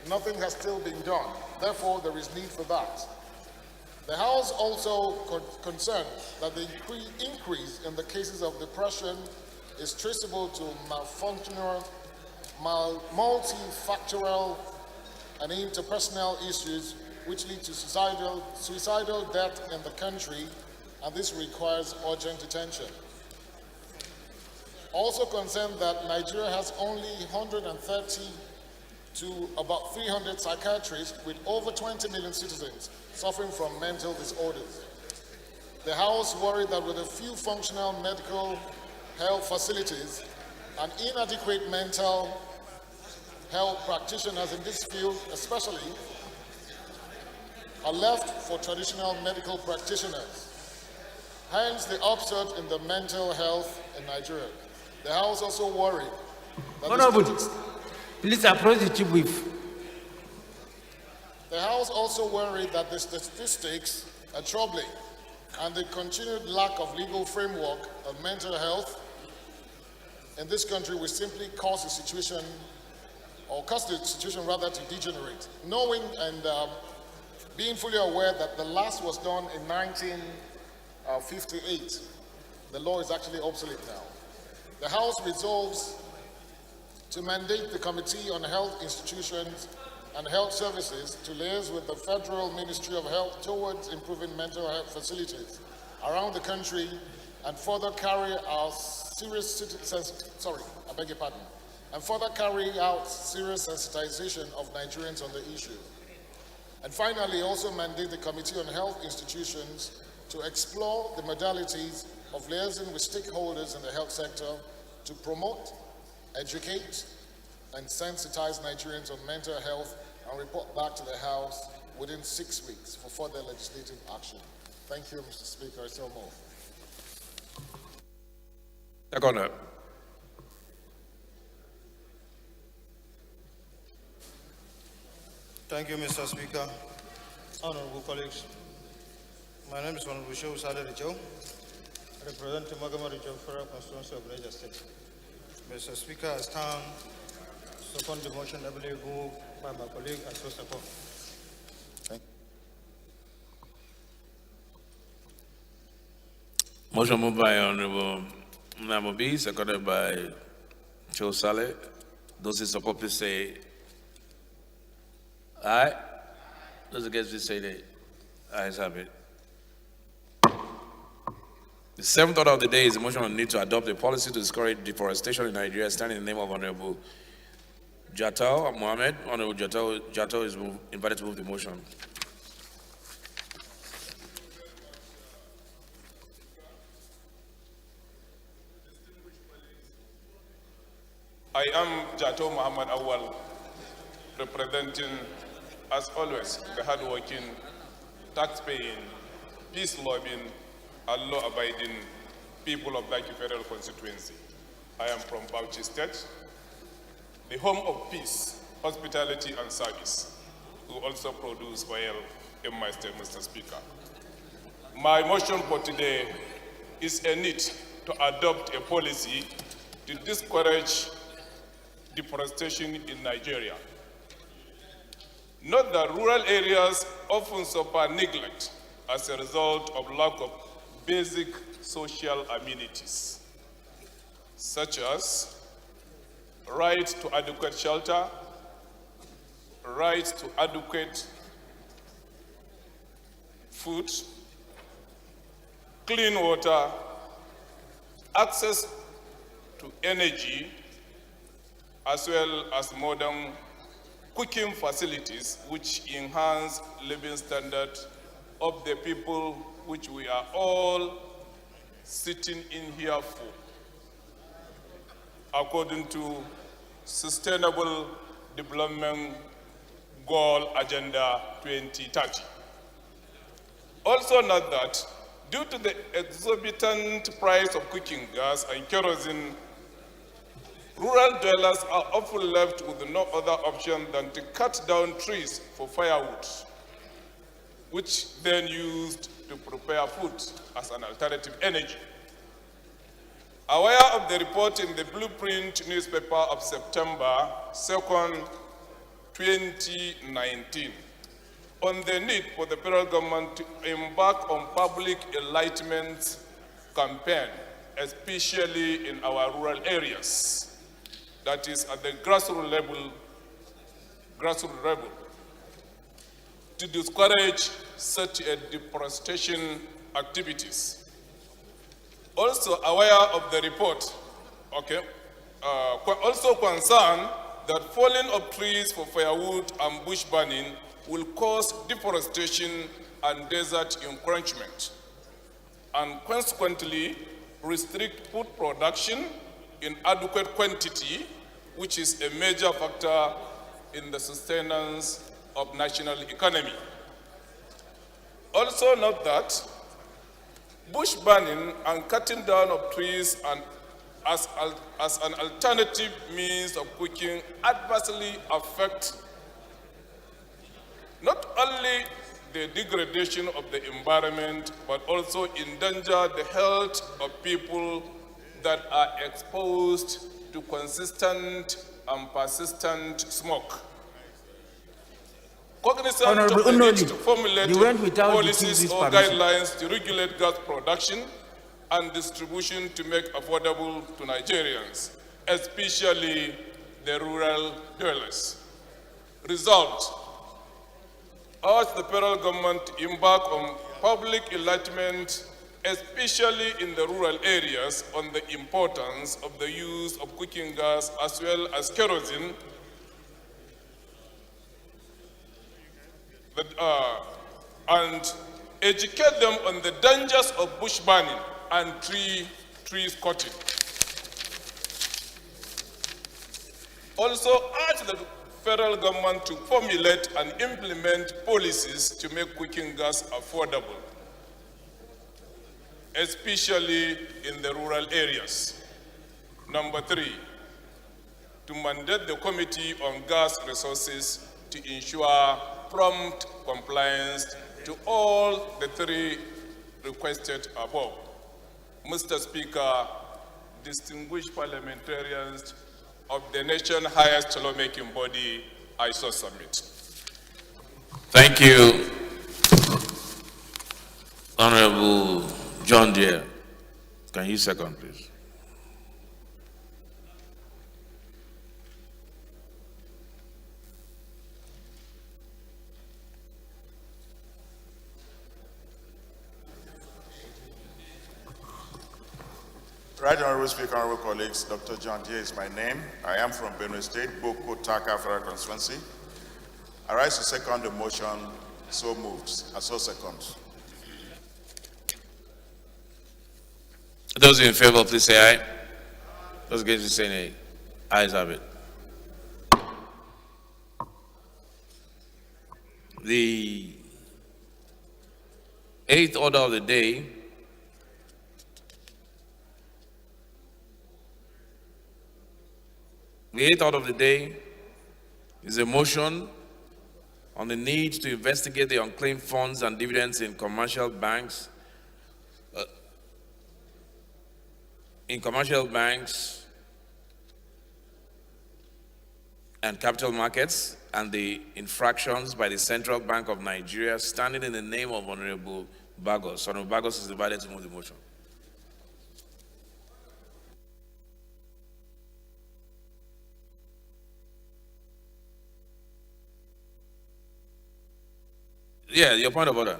nothing has still been done. Therefore, there is need for that. The House also concerned that the increase in the cases of depression is traceable to malfunctional, multifactorial, and interpersonal issues which lead to suicidal death in the country, and this requires urgent attention. Also concerned that Nigeria has only 130 to about 300 psychiatrists with over 20 million citizens suffering from mental disorders. The House worried that with a few functional medical health facilities and inadequate mental health practitioners in this field especially, are left for traditional medical practitioners. Hence the upsurge in the mental health in Nigeria. The House also worried that Honorable, please approach the chief whip. The House also worried that the statistics are troubling and the continued lack of legal framework of mental health in this country will simply cause the situation rather to degenerate. Knowing and being fully aware that the last was done in 1958, the law is actually obsolete now. The House resolves to mandate the Committee on Health Institutions and Health Services to liaise with the Federal Ministry of Health towards improving mental health facilities around the country and further carry out serious sensitization of Nigerians on the issue. And finally, also mandate the Committee on Health Institutions to explore the modalities of liaising with stakeholders in the health sector to promote, educate, and sensitize Nigerians on mental health and report back to the House within 6 weeks for further legislative action. Thank you, Mr. Speaker. I still move. Second. Thank you, Mr. Speaker. Honorable colleagues, my name is Honorable Shehu Saleh Joe. I represent the Montgomery Federal Constituency of Niger State. Mr. Speaker, I stand to second the motion ably moved by my colleague and so support. Motion moved by Honorable Namobi, seconded by Joe Saleh. Those in support, please say aye. Those against, please say nay. Ayes have it. The seventh order of the day is a motion on the need to adopt a policy to discourage deforestation in Nigeria, standing in the name of Honorable Jatau Mohammed. Honorable Jatau is invited to move the motion. I am Jato Muhammad Awal, representing, as always, the hardworking, tax-paying, peace-loving, and law-abiding people of Bauchi Federal Constituency. I am from Bauchi State, the home of peace, hospitality, and service, who also produce oil in my state, Mr. Speaker. My motion for today is a need to adopt a policy to discourage deforestation in Nigeria. Note that rural areas often suffer neglect as a result of lack of basic social amenities, such as right to adequate shelter, right to adequate food, clean water, access to energy, as well as modern cooking facilities which enhance living standards of the people which we are all sitting in here for, according to Sustainable Development Goal Agenda 2030. Also note that due to the exorbitant price of cooking gas and kerosene, rural dwellers are often left with no other option than to cut down trees for firewood, which then used to prepare food as an alternative energy. Aware of the report in the Blueprint newspaper of September 2nd, 2019, on the need for the federal government to embark on public enlightenment campaign, especially in our rural areas, that is at the grassroots level, to discourage such a deforestation activities. Also aware of the report, also concerned that falling of trees for firewood and bush burning will cause deforestation and desert encroachment, and consequently restrict food production in adequate quantity, which is a major factor in the sustenance of national economy. Also note that bush burning and cutting down of trees as an alternative means of cooking adversely affect not only the degradation of the environment, but also endanger the health of people that are exposed to consistent and persistent smoke. Cognizant Honorable of the need Unoli, to formulate you went without policies this or permission. guidelines to regulate gas production and distribution to make affordable to Nigerians, especially the rural dwellers. Result: urge the federal government to embark on public enlightenment, especially in the rural areas, on the importance of the use of cooking gas as well as kerosene, and educate them on the dangers of bush burning and trees cutting. Also urge the federal government to formulate and implement policies to make cooking gas affordable, especially in the rural areas. Number 3, to mandate the Committee on Gas Resources to ensure prompt compliance to all the 3 requested above. Mr. Speaker, distinguished parliamentarians of the nation's highest lawmaking body, I so submit. Thank you, Honorable John Deere. Can you second, please? Right Honorable Speaker, honorable colleagues, Dr. John Deere is my name. I am from Benue State, Boko Taka Federal Constituency. I rise to second the motion. So moved. I so second. Those in favor, please say aye. Those against, say nay. Ayes have it. The 8th order of the day is a motion on the need to investigate the unclaimed funds and dividends in commercial banks, and capital markets, and the infractions by the Central Bank of Nigeria, standing in the name of Honorable Bagos. Honorable Bagos is invited to move the motion. Yeah, your point of order.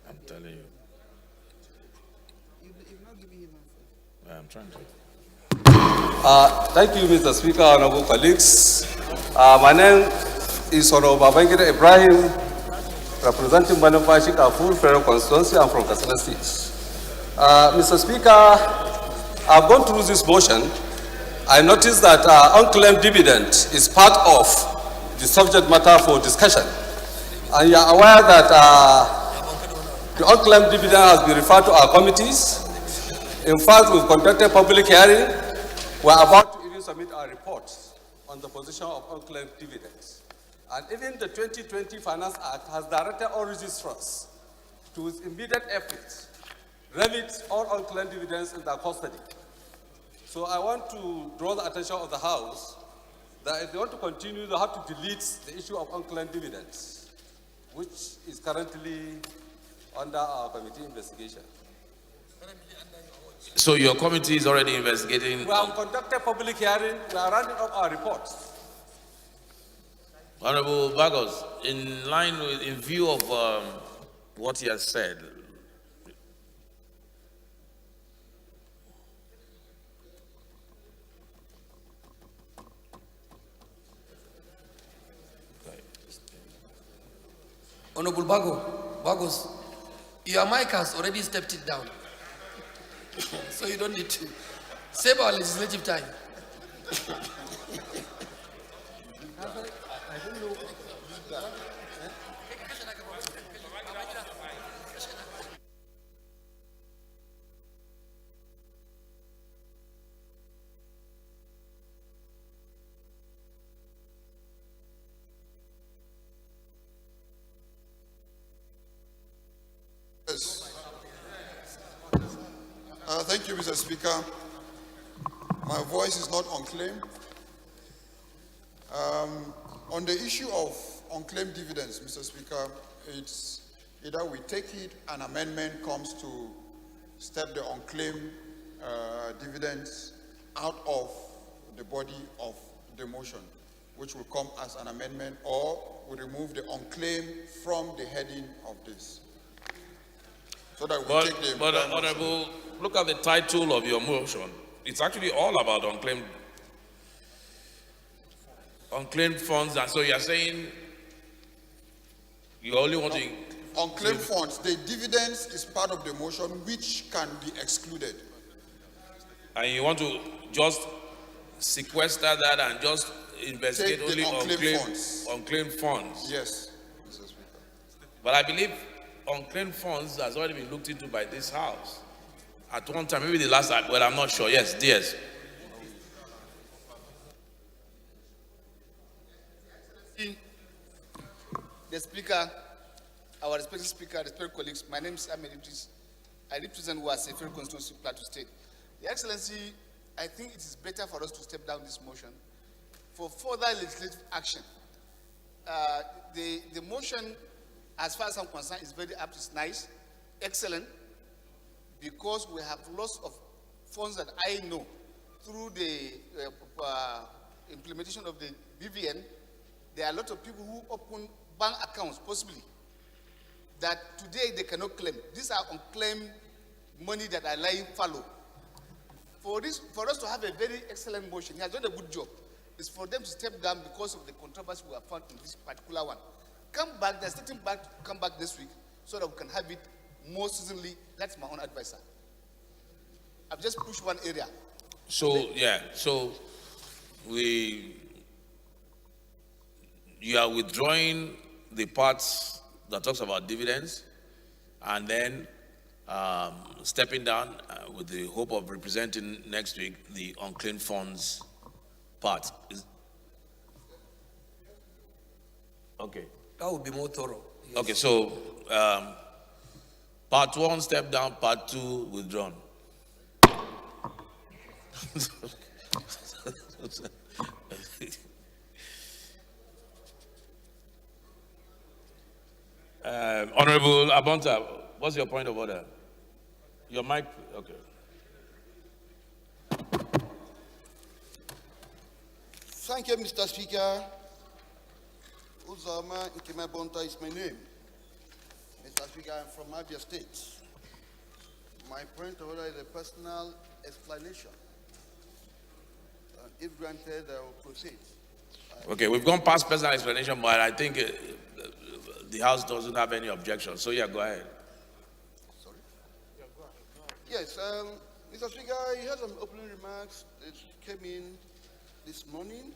I'm telling you. I'm trying to. Thank you, Mr. Speaker, honorable colleagues. My name is Honorable Babangida Ibrahim, representing Banafashi Kafur Federal Constituency. I'm from Katsina State. Mr. Speaker, I've gone through this motion. I noticed that unclaimed dividend is part of the subject matter for discussion. And you are aware that the unclaimed dividend has been referred to our committees. In fact, we've conducted public hearing. We're about to even submit our report on the position of unclaimed dividends. And even the 2020 Finance Act has directed all registrars to with immediate effect remit all unclaimed dividends in their custody. So I want to draw the attention of the House that if they want to continue, they have to delete the issue of unclaimed dividends, which is currently under our committee investigation. So your committee is already investigating? We have conducted public hearing. We are rounding up our reports. Honorable Bagos, in view of what he has said, Honorable Bagos, your mic has already stepped it down. So you don't need to Save our legislative time. Yes. Thank you, Mr. Speaker. My voice is not unclaimed. On the issue of unclaimed dividends, Mr. Speaker, it's either we take it, an amendment comes to step the unclaimed dividends out of the body of the motion, which will come as an amendment, or we remove the unclaimed from the heading of this. So that we take the... But Honorable, look at the title of your motion. It's actually all about unclaimed funds, and so you're saying you only want to... Unclaimed funds, the dividends is part of the motion which can be excluded. And you want to just sequester that and just investigate only unclaimed funds? Yes, Mr. Speaker. But I believe unclaimed funds has already been looked into by this House. At one time, maybe the last time, well, I'm not sure. Yes, yes. The Speaker, our respected Speaker, respected colleagues, my name is Ahmed Idris. I represent Wase Federal Constituency, Plateau State. Your Excellency, I think it is better for us to step down this motion for further legislative action. The motion, as far as I'm concerned, is very apt, it's nice, excellent, because we have lots of funds that I know through the implementation of the BVN. There are a lot of people who open bank accounts, possibly, that today they cannot claim. These are unclaimed money that are lying fallow. For us to have a very excellent motion, he has done a good job. It's for them to step down because of the controversy we have found in this particular one. Come back, they're starting back to come back this week so that we can have it more seasonally. That's my own advice, sir. I've just pushed one area. So, yeah, so you are withdrawing the parts that talks about dividends and then stepping down with the hope of representing next week the unclaimed funds part. Okay. That would be more thorough. Yes. Okay, so part one, step down, part two, withdrawn. Honorable Abonta, what's your point of order? Your mic, okay. Thank you, Mr. Speaker. Uzama Nkeme Bonta is my name. Mr. Speaker, I'm from Abia State. My point of order is a personal explanation. If granted, I will proceed. Okay, we've gone past personal explanation, but I think the House doesn't have any objection. So, yeah, go ahead. Sorry? Yes, Mr. Speaker, you had some opening remarks that came in this morning,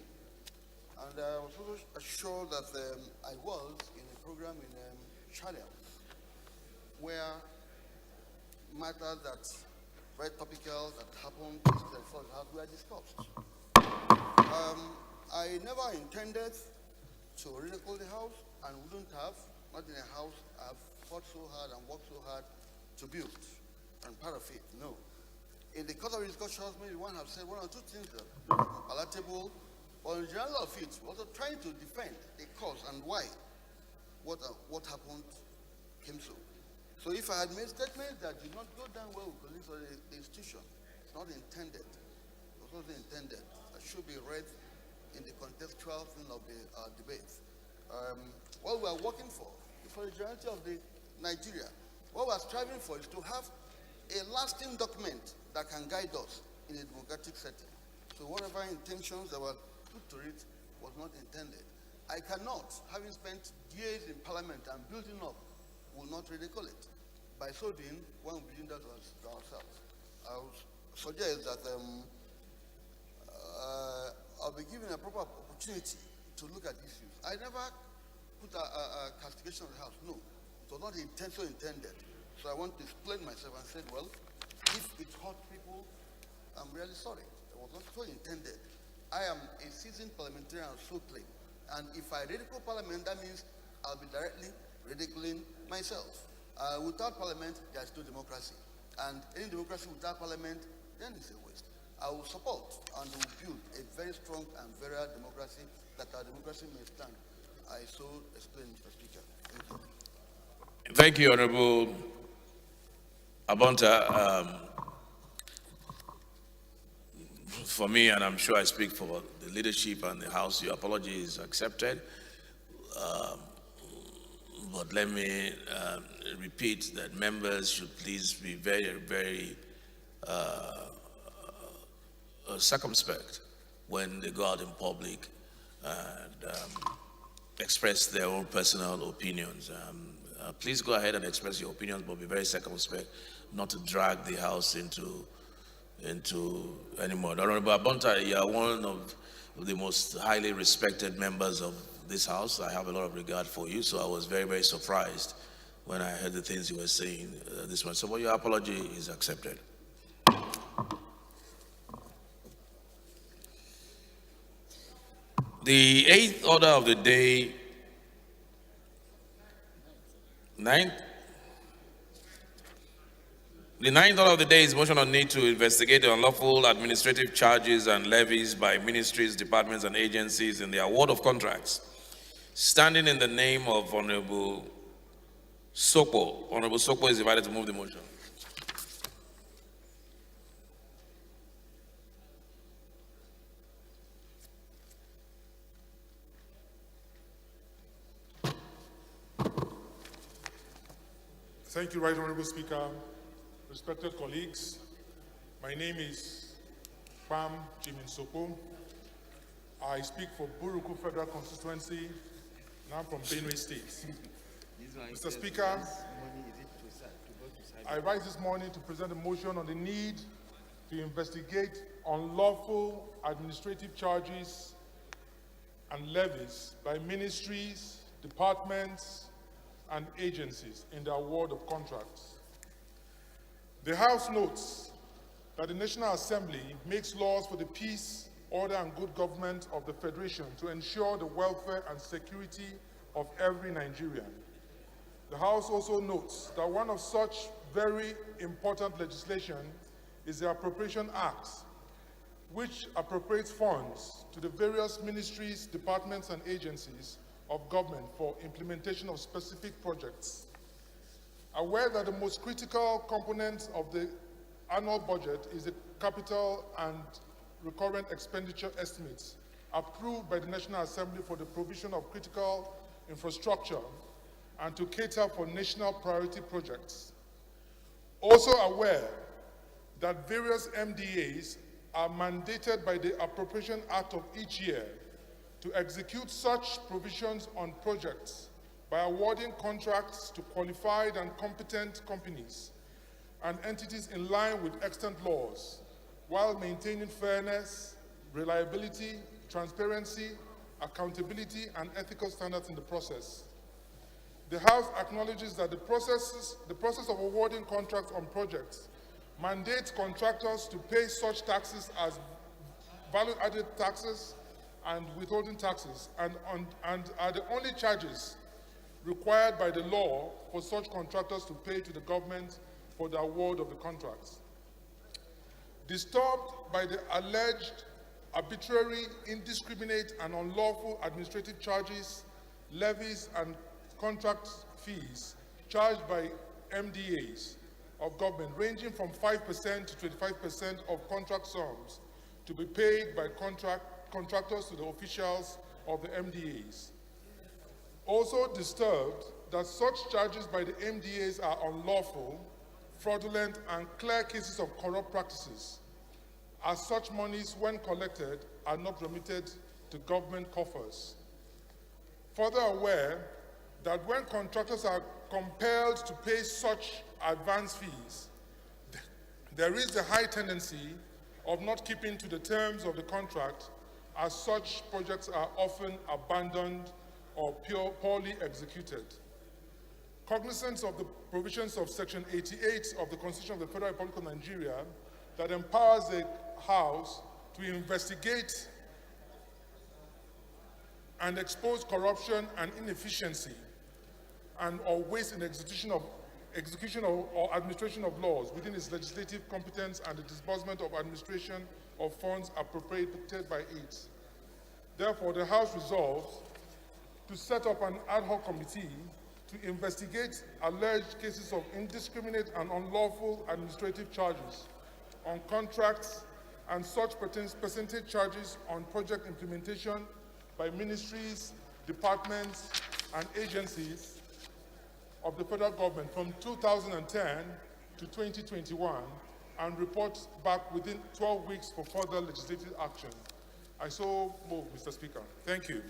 and I was also assured that I was in a program in Channel where matters that very topical that happened in the first house were discussed. I never intended to ridicule the House and wouldn't have, not in a house I've fought so hard and worked so hard to build and part of it, no. In the course of discussions, maybe one have said one or two things that are palatable, but in general of it, also trying to defend the cause and why what happened came so. So if I had made statements that did not go down well with colleagues or the institution, it's not intended. It was not intended. It should be read in the contextual thing of the debate. What we are working for the generality of Nigeria, what we are striving for is to have a lasting document that can guide us in a democratic setting. So whatever intentions that were put to it was not intended. I cannot, having spent years in Parliament and building up, will not ridicule it. By so doing, one will bring that to ourselves. I will suggest that I'll be given a proper opportunity to look at issues. I never put a castigation on the House. No, it was not intentionally intended. So I want to explain myself and said, well, if it hurt people, I'm really sorry. It was not so intended. I am a seasoned parliamentarian, so claim. And if I ridicule Parliament, that means I'll be directly ridiculing myself. Without Parliament, there's no democracy. And any democracy without Parliament, then it's a waste. I will support and will build a very strong and very democracy that our democracy may stand. I so explain, Mr. Speaker. Thank you. Thank you, Honorable Abonta. For me, and I'm sure I speak for the leadership and the House, your apology is accepted. But let me repeat that members should please be very, very circumspect when they go out in public and express their own personal opinions. Please go ahead and express your opinions, but be very circumspect not to drag the House into anymore. Honorable Abonta, you are one of the most highly respected members of this House. I have a lot of regard for you, so I was very, very surprised when I heard the things you were saying this morning. So, well, your apology is accepted. The eighth order of the day, the ninth order of the day is motion on need to investigate the unlawful administrative charges and levies by ministries, departments, and agencies in the award of contracts. Standing in the name of Honorable Sokpo, Honorable Sokpo is invited to move the motion. Thank you, Right Honorable Speaker. Respected colleagues, my name is Pam Jimin Sokpo. I speak for Buruku Federal Constituency, and I'm from Benue State. Mr. Speaker, I rise this morning to present a motion on the need to investigate unlawful administrative charges and levies by ministries, departments, and agencies in the award of contracts. The House notes that the National Assembly makes laws for the peace, order, and good government of the Federation to ensure the welfare and security of every Nigerian. The House also notes that one of such very important legislation is the Appropriation Act, which appropriates funds to the various ministries, departments, and agencies of government for implementation of specific projects. Aware that the most critical component of the annual budget is the capital and recurrent expenditure estimates approved by the National Assembly for the provision of critical infrastructure and to cater for national priority projects. Also aware that various MDAs are mandated by the Appropriation Act of each year to execute such provisions on projects by awarding contracts to qualified and competent companies and entities in line with extant laws, while maintaining fairness, reliability, transparency, accountability, and ethical standards in the process. The House acknowledges that the process of awarding contracts on projects mandates contractors to pay such taxes as value-added taxes and withholding taxes, and are the only charges required by the law for such contractors to pay to the government for the award of the contracts. Disturbed by the alleged arbitrary, indiscriminate, and unlawful administrative charges, levies, and contract fees charged by MDAs of government, ranging from 5% to 25% of contract sums to be paid by contractors to the officials of the MDAs. Also disturbed that such charges by the MDAs are unlawful, fraudulent, and clear cases of corrupt practices, as such monies, when collected, are not remitted to government coffers. Further aware that when contractors are compelled to pay such advance fees, there is a high tendency of not keeping to the terms of the contract, as such projects are often abandoned or poorly executed. Cognizant of the provisions of Section 88 of the Constitution of the Federal Republic of Nigeria that empowers the House to investigate and expose corruption and inefficiency or waste in execution or administration of laws within its legislative competence and the disbursement of administration of funds appropriated by it. Therefore, the House resolves to set up an ad hoc committee to investigate alleged cases of indiscriminate and unlawful administrative charges on contracts and such percentage charges on project implementation by ministries, departments, and agencies of the federal government from 2010 to 2021 and report back within 12 weeks for further legislative action. I so move, Mr. Speaker. Thank you.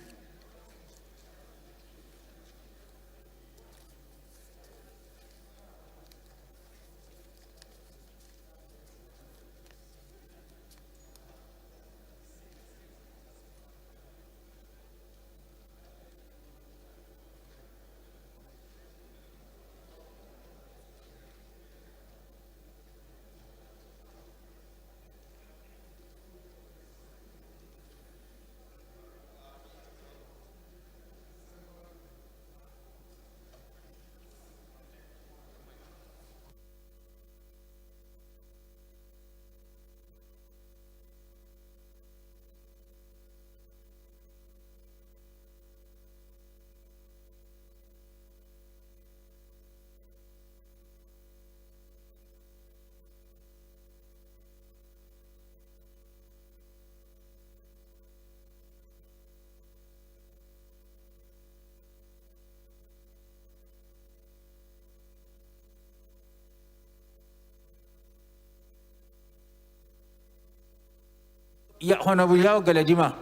Yeah, Honorable Yao Galadima.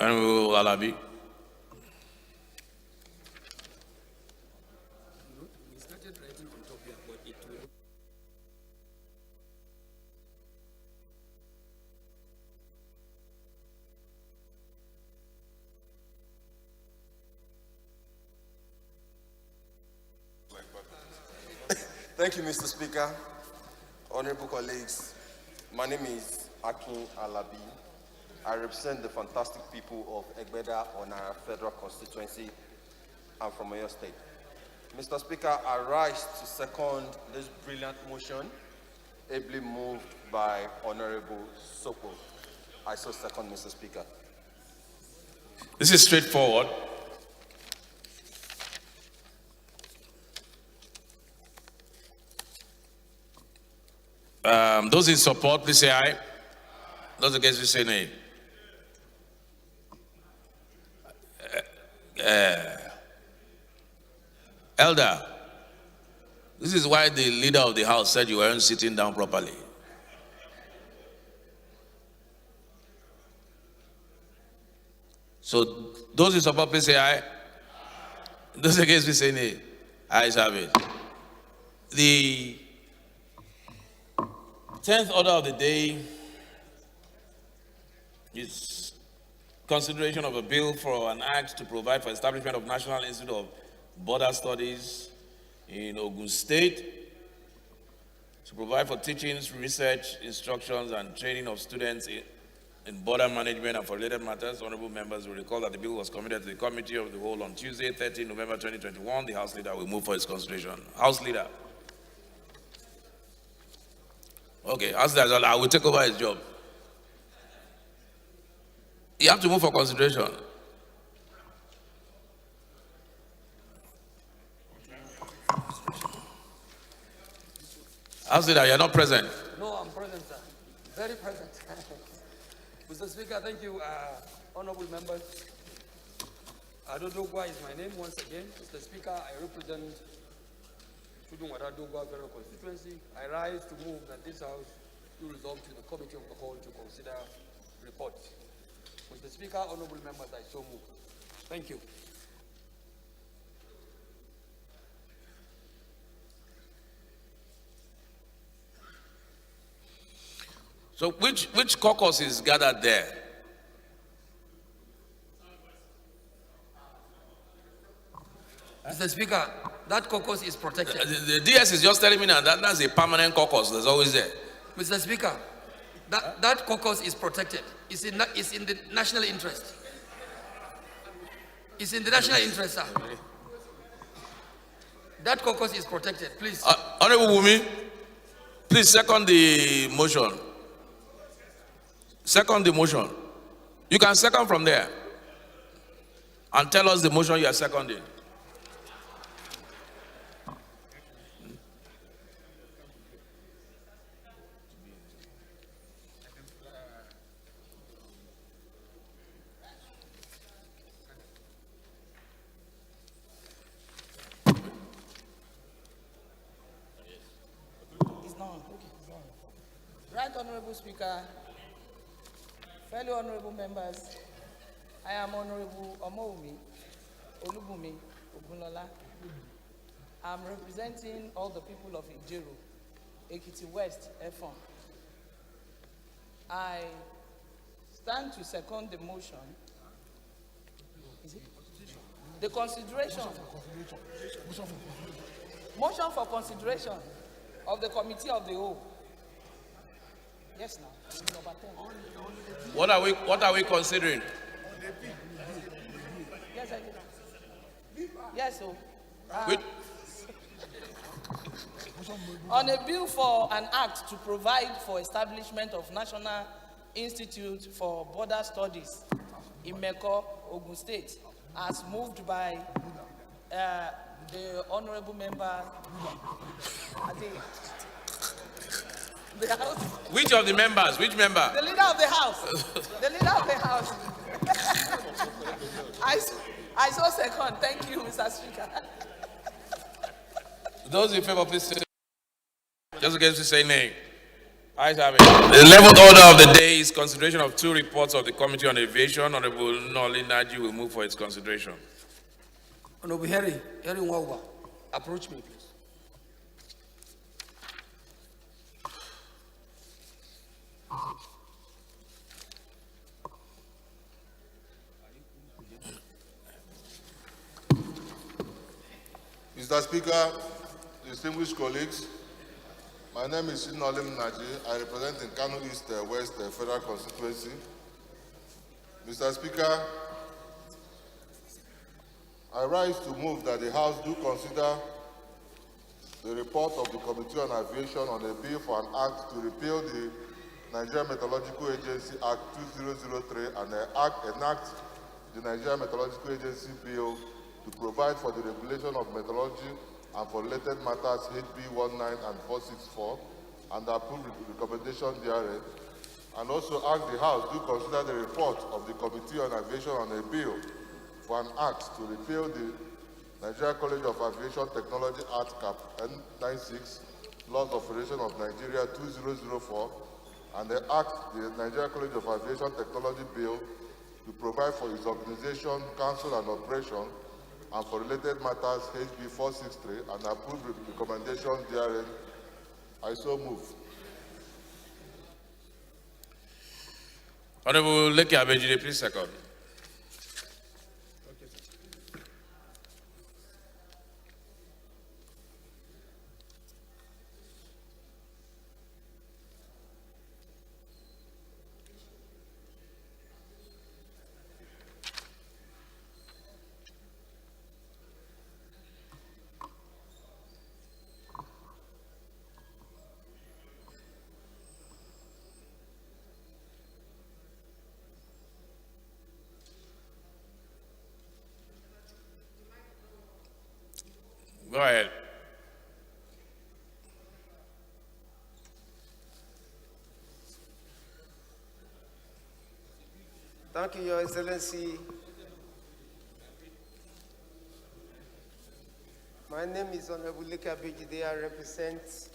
Honorable Alabi. Thank you, Mr. Speaker. Honorable colleagues, my name is Akin Alabi. I represent the fantastic people of Egbeda on our federal constituency. I'm from Oyo State. Mr. Speaker, I rise to second this brilliant motion, ably moved by Honorable Soko. I so second, Mr. Speaker. This is straightforward. Those in support, please say aye. Those against, please say nay. Elder, this is why the leader of the house said you weren't sitting down properly. So those in support, please say aye. Those against, please say nay. Ayes have it. The 10th order of the day is consideration of a bill for an act to provide for establishment of National Institute of Border Studies in Ogun State, to provide for teachings, research, instructions, and training of students in border management and for related matters. Honorable members will recall that the bill was committed to the Committee of the Whole on Tuesday, 13 November 2021. The House Leader will move for its consideration. House Leader. Okay, House Leader, I will take over his job. You have to move for consideration. I'll say that you're not present. No, I'm present, sir. Very present. Mr. Speaker, thank you, honorable members. Adodogwa is my name once again. Mr. Speaker, I represent Chudunwada Dogwa Federal Constituency. I rise to move that this House do resolve to the Committee of the Whole to consider reports. Mr. Speaker, honorable members, I so move. Thank you. So which caucus is gathered there? Mr. Speaker, that caucus is protected. The DS is just telling me now that that's a permanent caucus that's always there. Mr. Speaker, that caucus is protected. It's in the national interest. It's in the national interest, sir. That caucus is protected, please. Honorable Wumi, please second the motion. Second the motion. You can second from there and tell us the motion you are seconding. Right Honorable Speaker, fellow honorable members, I am Honorable Omoumi Olubumi Ogunlola. I'm representing all the people of Ijeru, Ekiti West, Efon. I stand to second the motion. Is it? The consideration. Motion for consideration of the Committee of the Whole. Yes, now. Number 10. What are we considering? Yes, I did. Yes, so. On a bill for an act to provide for establishment of National Institute for Border Studies in Meko, Ogun State, as moved by the honorable member. The House. Which of the members? Which member? The leader of the House. The leader of the House. I so second. Thank you, Mr. Speaker. Those in favor, please say. Just in case you say nay. Ayes have it. The 11th order of the day is consideration of two reports of the Committee on Aviation. Honorable Noli Naji will move for its consideration. Honorable Harry Wawa, approach me, please. Mr. Speaker, distinguished colleagues, my name is Nolim Naji. I represent in Kano East West Federal Constituency. Mr. Speaker, I rise to move that the House do consider the report of the Committee on Aviation on a bill for an act to repeal the Nigerian Meteorological Agency Act 2003 and enact the Nigerian Meteorological Agency Bill to provide for the regulation of meteorology and for related matters HB 19 and 464 and approve the recommendation therein, and also ask the House to consider the report of the Committee on Aviation on a bill for an act to repeal the Nigeria College of Aviation Technology Act Cap N96, Laws of Federation of Nigeria 2004, and the Nigeria College of Aviation Technology Bill to provide for its organization, council, and operation, and for related matters HB 463, and approve the recommendation therein. I so move. Honorable Leke Abejide, please second. Go ahead. Thank you, Your Excellency. My name is Honorable Leka Bejide. I represent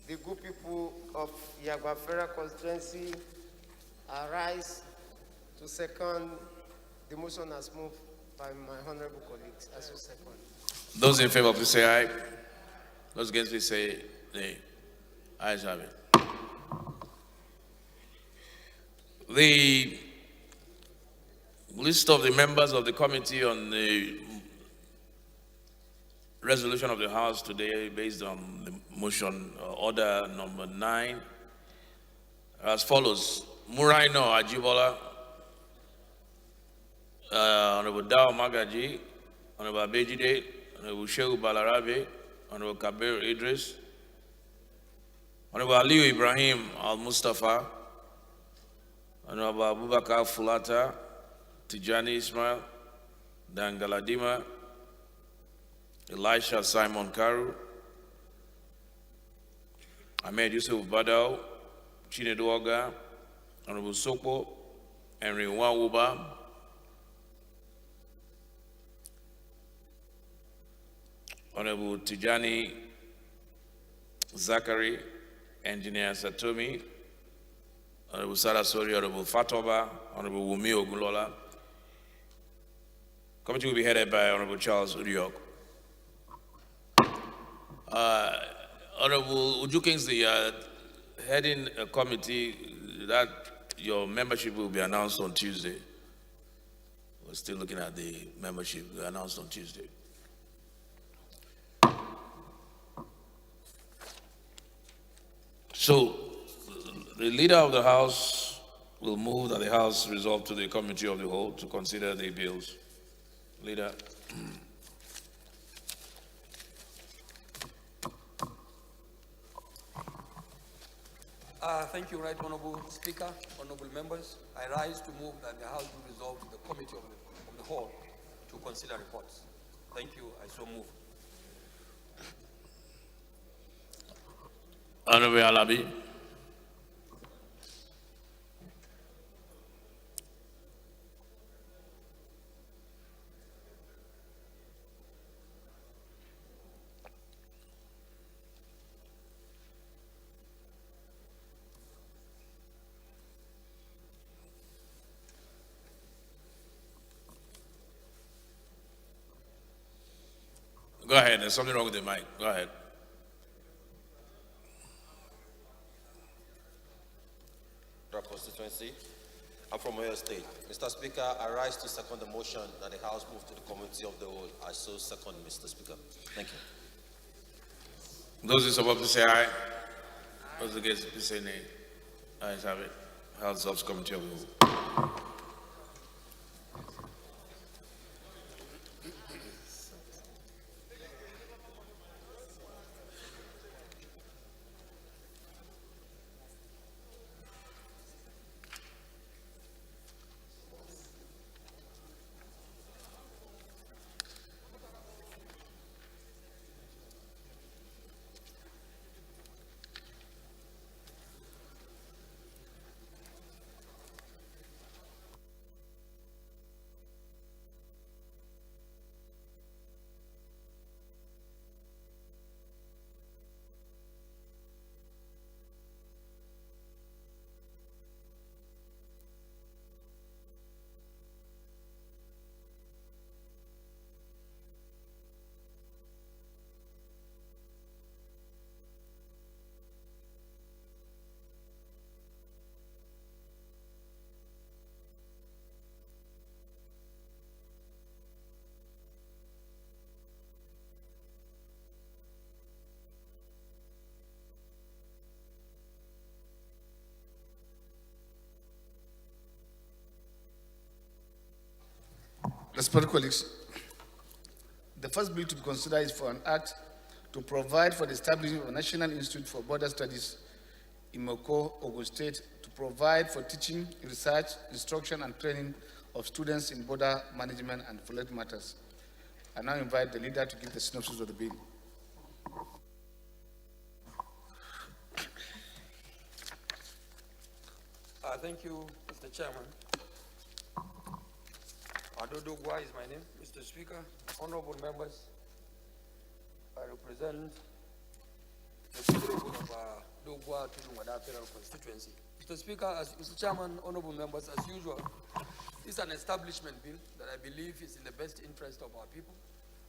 the good people of Yagba Federal Constituency. I rise to second the motion as moved by my honorable colleagues. As a second. Those in favor, please say aye. Those against, please say nay. Ayes have it. The list of the members of the committee on the resolution of the House today based on the motion order number 9 as follows. Muraino Ajibola, Honorable Dao Magaji, Honorable Abejide, Honorable Shehu Balarabe, Honorable Kabir Idris, Honorable Aliyu Ibrahim Al-Mustafa, Honorable Abubakar Fulata, Tijani Ismail, Dangaladima, Elisha Simon Karu, Ahmed Yusuf Badao, Chinedu Oga, Honorable Sokpo, Henry Nwawuba, Honorable Tijani Zachary, Engineer Satomi, Honorable Sarasori, Honorable Fatoba, Honorable Wumi Ogulola. Committee will be headed by Honorable Charles Uriok. Honorable Uju Kingsley, heading a committee that your membership will be announced on Tuesday. We're still looking at the membership announced on Tuesday. So, the leader of the House will move that the House resolve to the Committee of the Whole to consider the bills. Leader. Thank you, Right Honorable Speaker, honorable members. I rise to move that the House will resolve to the Committee of the Whole to consider reports. Thank you. I so move. Honorable Alabi. Go ahead, there's something wrong with the mic. Go ahead. Constituency. I'm from Oyo State. Mr. Speaker, I rise to second the motion that the House move to the Committee of the Whole. I so second, Mr. Speaker. Thank you. Those in support, please say aye. Those against, please say nay. Ayes have it. House of Committee of the Whole. Respected colleagues, the first bill to be considered is for an act to provide for the establishment of a National Institute for Border Studies in Moko, Ogun State, to provide for teaching, research, instruction, and training of students in border management and related matters. I now invite the leader to give the synopsis of the bill. Thank you, Mr. Chairman. Adodogwa is my name, Mr. Speaker. Honorable members, I represent the people of Dogwa Tudunwada Federal Constituency. Mr. Speaker, Mr. Chairman, honorable members, as usual, this is an establishment bill that I believe is in the best interest of our people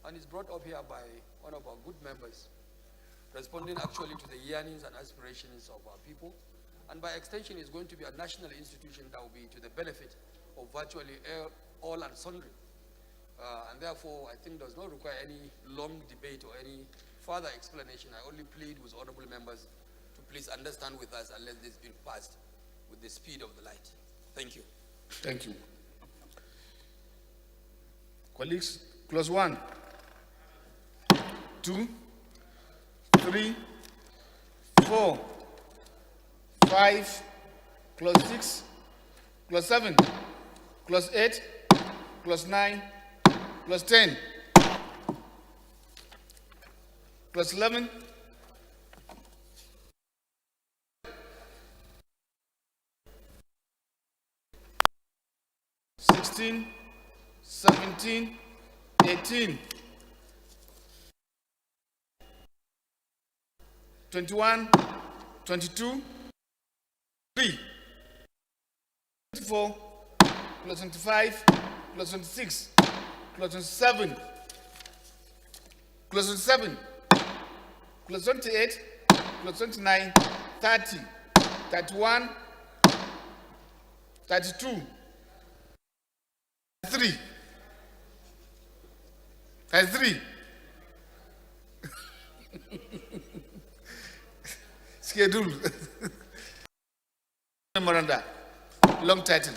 and is brought up here by one of our good members, responding actually to the yearnings and aspirations of our people, and by extension is going to be a national institution that will be to the benefit of virtually all and sundry. And therefore, I think does not require any long debate or any further explanation. I only plead with honorable members to please understand with us and let this bill pass with the speed of the light. Thank you. Thank you. Colleagues, clause 1, 2, 3, 4, 5, clause 6, clause 7, clause 8, clause 9, clause 10, clause 11, 16, 17, 18, 21, 22, 3, 24, plus 25, plus 26, plus 27, plus 27, plus 28, plus 29, 30, 31, 32, 33, 33. Schedule. Memoranda. Long title.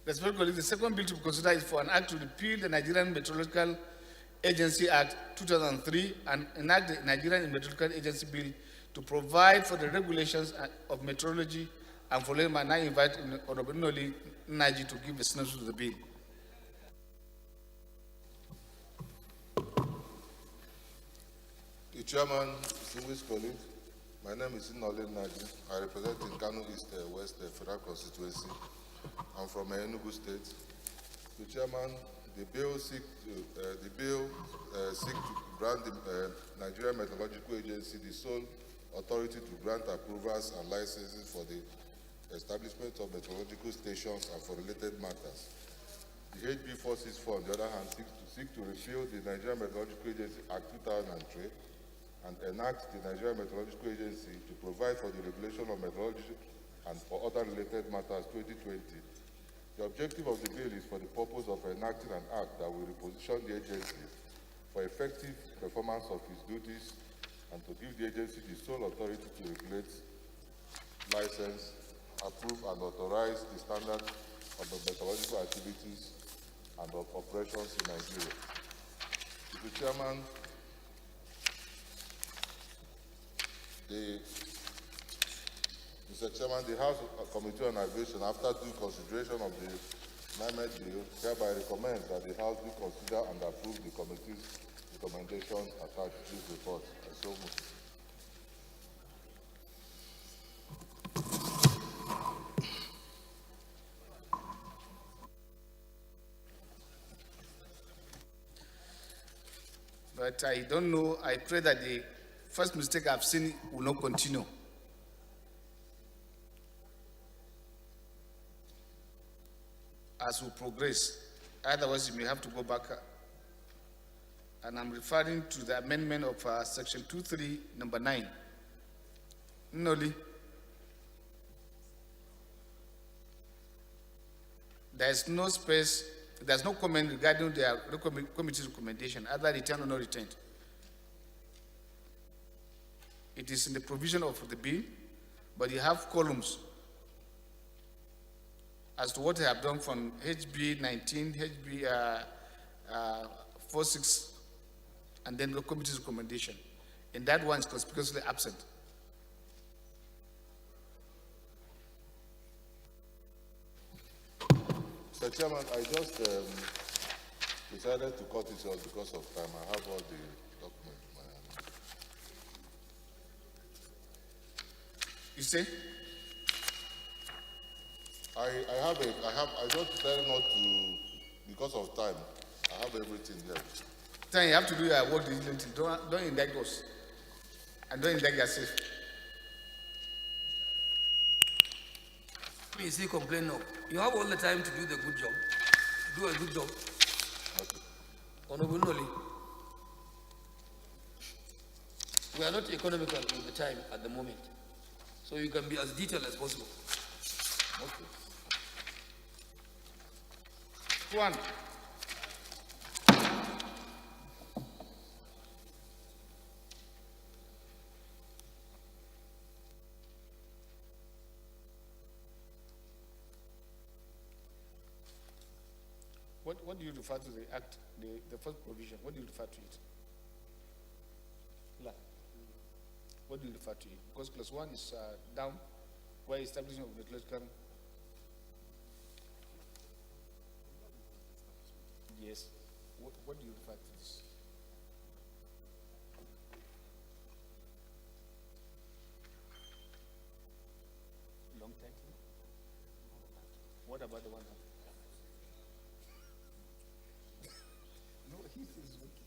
Respected colleagues, the second bill to be considered is for an act to repeal the Nigerian Meteorological Agency Act 2003 and enact the Nigerian Meteorological Agency Bill to provide for the regulations of meteorology, and following my now invite Honorable Noli Naji to give a synopsis of the bill. The Chairman, distinguished colleagues, my name is Noli Naji. I represent in Kano East West Federal Constituency. I'm from Enugu State. The Chairman, the bill seeks to grant the Nigerian Meteorological Agency the sole authority to grant approvals and licenses for the establishment of meteorological stations and for related matters. The HB 464, on the other hand, seeks to repeal the Nigerian Meteorological Agency Act 2003 and enact the Nigerian Meteorological Agency to provide for the regulation of meteorology and for other related matters 2020. The objective of the bill is for the purpose of enacting an act that will reposition the agency for effective performance of its duties and to give the agency the sole authority to regulate, license, approve and authorize the standard of the meteorological activities and of operations in Nigeria. Mr. Chairman, the House Committee on Aviation, after due consideration of the amendment bill, hereby recommends that the House do consider and approve the committee's recommendations attached to this report. I so move. But I don't know, I pray that the first mistake I've seen will not continue. As we progress, otherwise you may have to go back. And I'm referring to the amendment of section 23, number 9. Noli. There is no space, there's no comment regarding the committee's recommendation, either returned or not returned. It is in the provision of the bill, but you have columns. as to what I have done from HB 19, HB 46, and then the committee's recommendation. And that one is conspicuously absent. Mr. Chairman, I just decided to cut it short because of time. I have all the documents in my hand. You say? I just decided not to, because of time. I have everything there. Then you have to do your work diligently. Don't indict us. And don't indict yourself. You see, complain now. You have all the time to do the good job. Do a good job. Okay. Honorable Noli, we are not economical with the time at the moment. So you can be as detailed as possible. Okay. One. What do you refer to the act, the first provision? What do you refer to it? La. What do you refer to it? Because clause 1 is down, where establishment of the clerical. Yes. What do you refer to this? Long title? What about the one that? No, he is looking.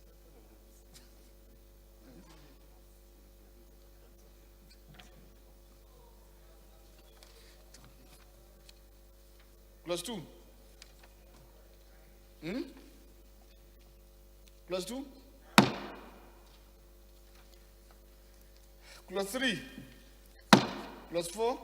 Clause 2. Clause 2. Clause 3. Clause 4.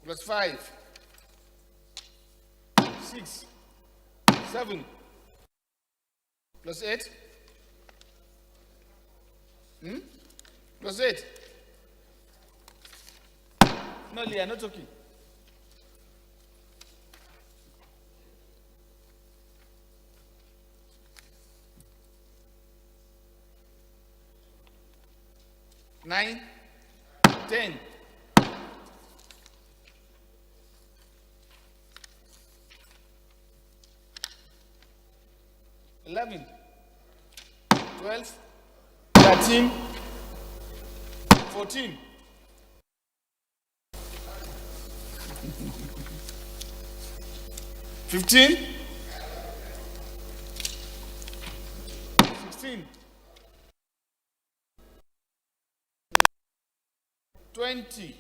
Clause 5. 6. 7. Clause 8. Clause 8. No, Leah, not talking. Nine, 10. $11, $12, $13, $14. $15, $16, $20,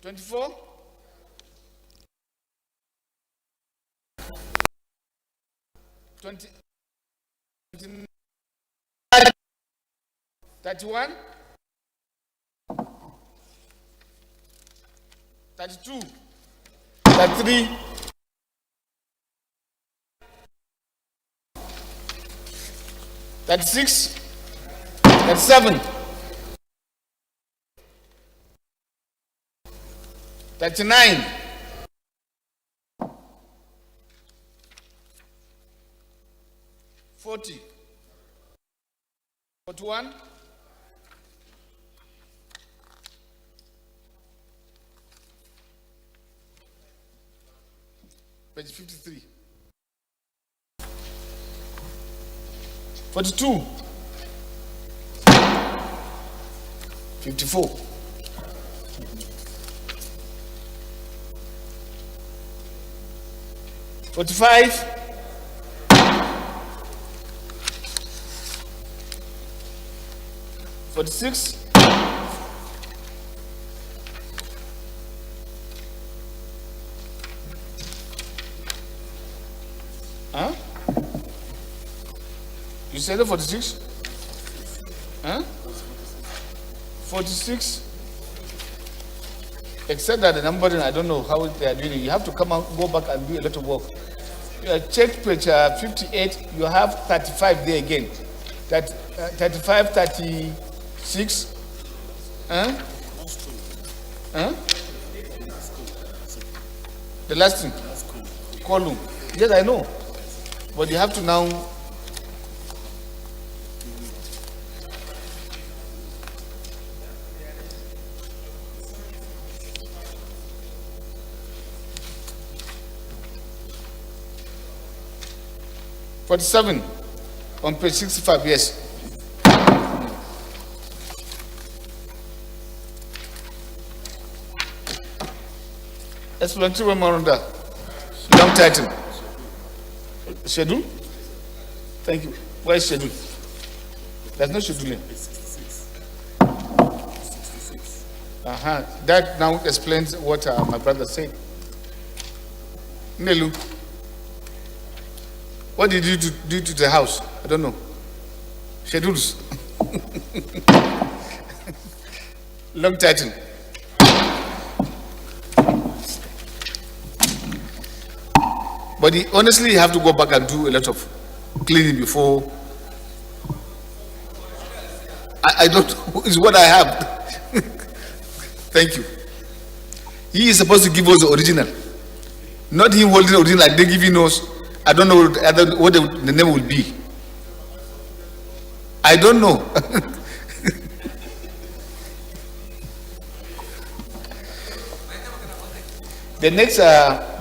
$24, $20, $31, $32, $33, $36, $37, $39, $40, $41, page 53, 42, 54, 45, 46, 46? Huh? 46, except that the numbering, I don't know how they are doing it. You have to come out, go back and do a lot of work. Check page 58, you have 35 there again. 35, 36. Huh? Huh? The last thing. Column. Yes, I know. But you have to now. (47) on page 65, yes. Explanatory memorandum. Long title. Schedule? Thank you. Where is schedule? There's no scheduling. That now explains what my brother said. Nelu, what did you do to the house? I don't know. Schedules. Long title. But honestly, you have to go back and do a lot of cleaning before. I don't know, it's what I have. Thank you. He is supposed to give us the original. Not him holding the original, like they giving us. I don't know what the name will be. I don't know. The next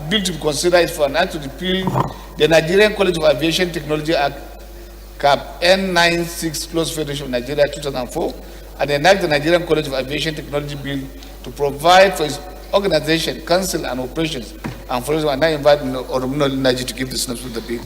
bill to be considered is for an act to repeal the Nigerian College of Aviation Technology Act, Cap N96, Close Federation of Nigeria 2004, and enact the Nigerian College of Aviation Technology Bill to provide for its organization, council, and operations. And for example, I now invite Honorable Naji to give the synopsis of the bill.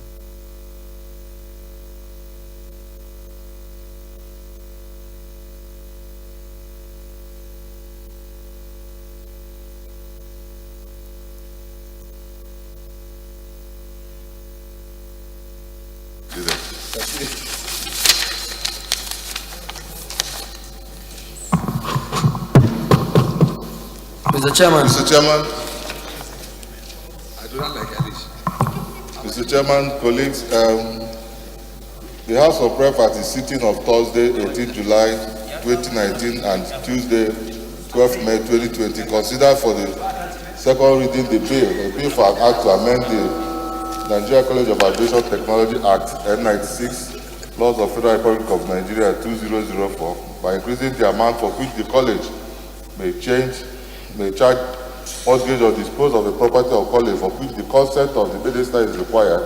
Mr. Chairman. Mr. Chairman. I do not like Alice. Mr. Chairman, colleagues, the House of Rep at its sitting of Thursday, 18 July 2019 and Tuesday, 12 May 2020, considered for the second reading a bill for an act to amend the Nigerian College of Aviation Technology Act N96, Laws of Federal Republic of Nigeria 2004, by increasing the amount for which the college may charge, mortgage or dispose of the property of college for which the consent of the minister is required,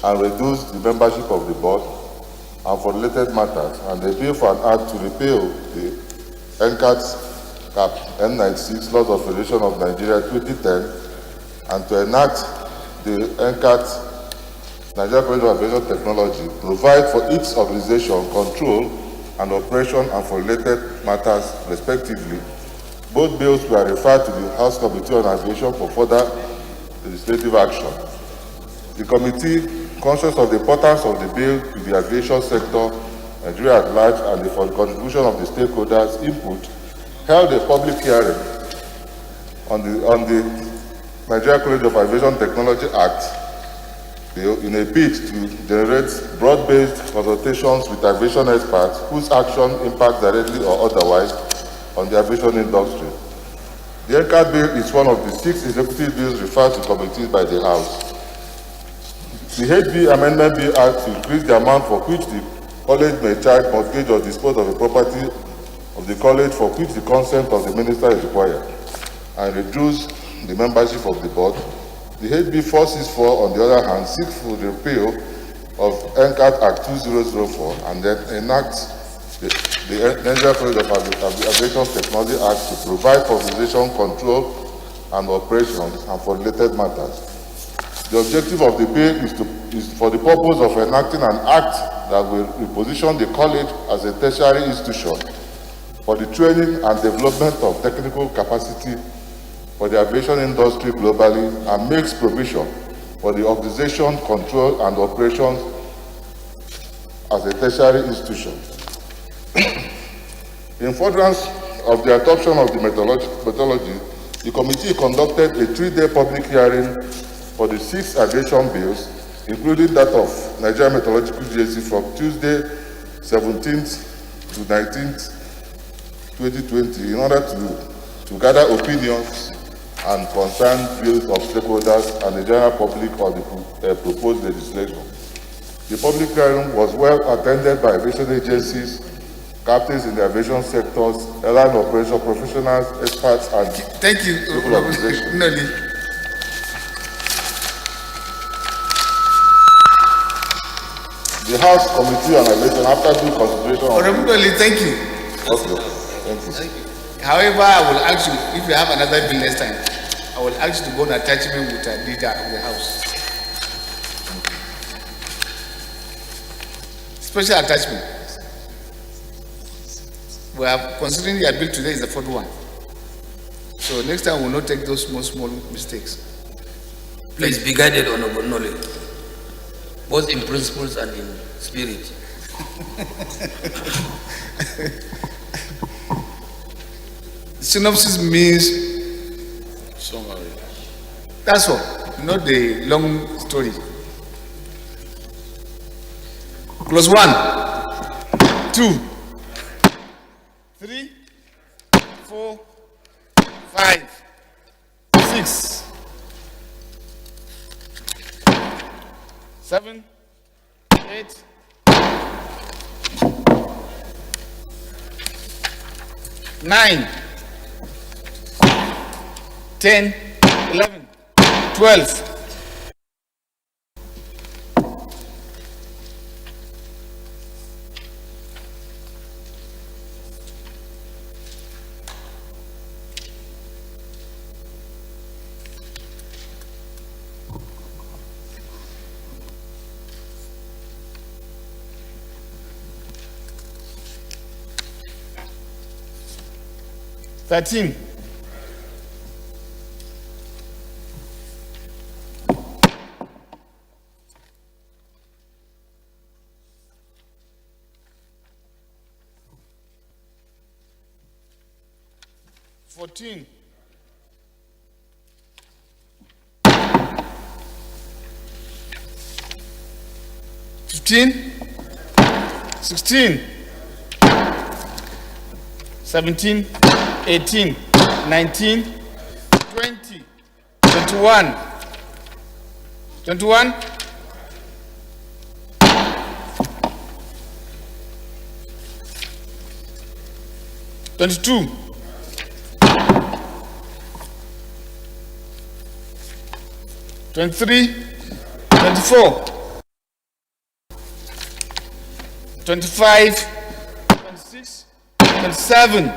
and reduce the membership of the board, and for related matters, and a bill for an act to repeal the NCAT Cap N96 Laws of Federation of Nigeria 2010, and to enact the NCAT Nigerian College of Aviation Technology, provide for its organization, control, and operation, and for related matters, respectively. Both bills were referred to the House Committee on Aviation for further legislative action. The committee, conscious of the importance of the bill to the aviation sector, Nigeria at large, and for the contribution of the stakeholders' input, held a public hearing on the Nigerian College of Aviation Technology Act in a bid to generate broad-based consultations with aviation experts whose action impacts directly or otherwise on the aviation industry. The NCAT bill is one of the 6 executive bills referred to committees by the House. The HB Amendment Bill Act to increase the amount for which the college may charge, mortgage, or dispose of the property of the college for which the consent of the minister is required, and reduce the membership of the board. The HB 464, on the other hand, seeks for the repeal of NCAT Act 2004 and then enact the Nigerian College of Aviation Technology Act to provide for organization, control, and operations, and for related matters. The objective of the bill is for the purpose of enacting an act that will reposition the college as a tertiary institution for the training and development of technical capacity for the aviation industry globally, and makes provision for the organization, control, and operations as a tertiary institution. In furtherance of the adoption of the methodology, The committee conducted a 3-day public hearing for the 6 aviation bills, including that of Nigerian Meteorological Agency from Tuesday, 17th to 19th, 2020, in order to gather opinions and concerned views of stakeholders and the general public on the proposed legislation. The public hearing was well attended by aviation agencies, captains in the aviation sectors, airline operation professionals, experts, and people organizations. The House Committee on Aviation, after due consideration... Honorable, thank you. Okay, thank you. However, I will ask you, if you have another bill next time, I will ask you to go on attachment with the leader of the House. Special attachment. We are considering your bill today is the 4th one. So next time we will not take those small mistakes. Please be guided, Honorable Noli, both in principles and in spirit. Synopsis means summary. That's all, not the long story. Clause 1, 2, 3, 4, 5, 6, 7, 8, 9, 10, 11, 12. $13. $14. 15. 16. 17. 18, 19, 20, 21, 21, 22, 23, 24, 25, 26, 27,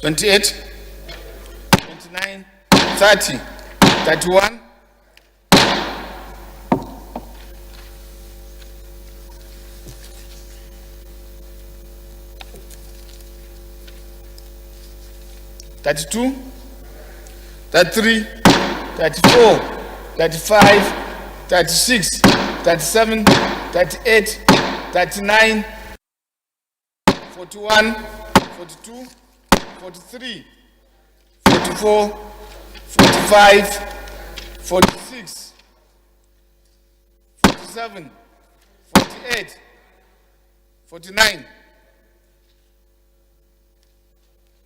28, 29, 30, 31, 32, 33, 34, 35, 36, 37, 38, 39, 41, 42, 43, 44, 45, 46, 47, 48, 49,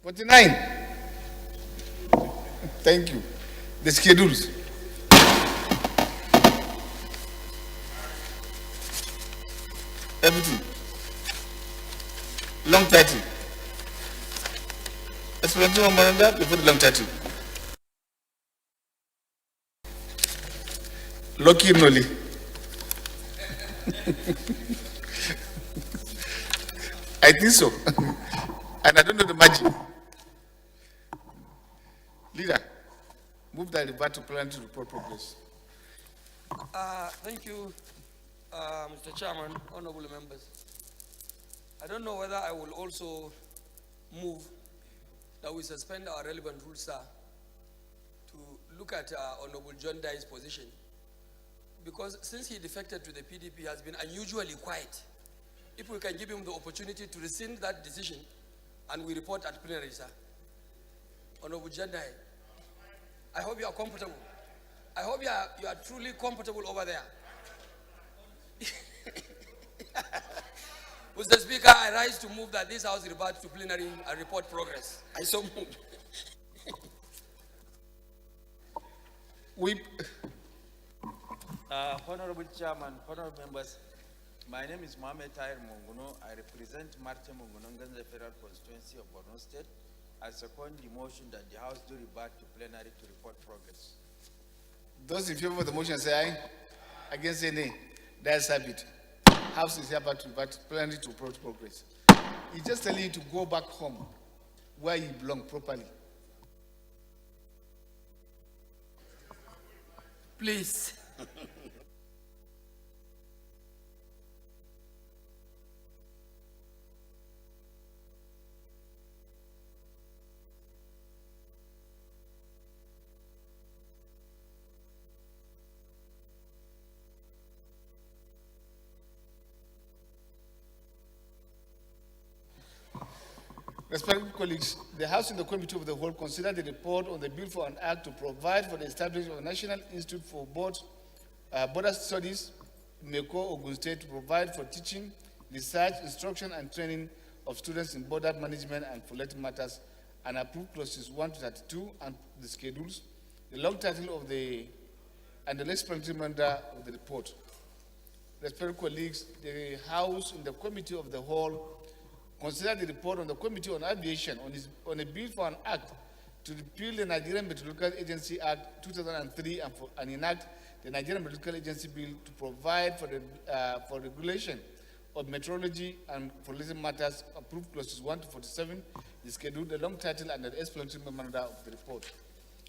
49. Thank you. The schedules. Everything. Long title. Explanatory memoranda before the long title. Lucky Noli. I think so. And I don't know the margin. Leader, move that revert to plenary to report progress. Thank you, Mr. Chairman, honorable members. I don't know whether I will also move that we suspend our relevant rules, sir, to look at Honorable John Dye's position. Because since he defected to the PDP, he has been unusually quiet. If we can give him the opportunity to rescind that decision and we report at plenary, sir. Honorable John Dye, I hope you are comfortable. I hope you are truly comfortable over there. Mr. Speaker, I rise to move that this House revert to plenary and report progress. I so move. Honorable Chairman, honorable members, my name is Mohamed Tahir Monguno. I represent Marte Monguno Nganze Federal Constituency of Borno State. I second the motion that the House do revert to plenary to report progress. Those in favor of the motion say aye. Against say nay. That's habit. House is hereby to revert to plenary to report progress. He's just telling you to go back home where you belong properly. Please. Respected colleagues, the House and the Committee of the Whole considered the report on the bill for an act to provide for the establishment of a National Institute for Border Studies in Meko, Ogun State, to provide for teaching, research, instruction, and training of students in border management and related matters, and approved clauses 1 to 32 and the schedules, the long title of the explanatory memoranda of the report. Respected colleagues, the House and the Committee of the Whole consider the report on the Committee on Aviation on a bill for an act to repeal the Nigerian Meteorological Agency Act 2003 and enact the Nigerian Meteorological Agency Bill to provide for regulation of meteorology and for related matters, approved clauses 1 to 47, the schedule, the long title, and the explanatory memoranda of the report.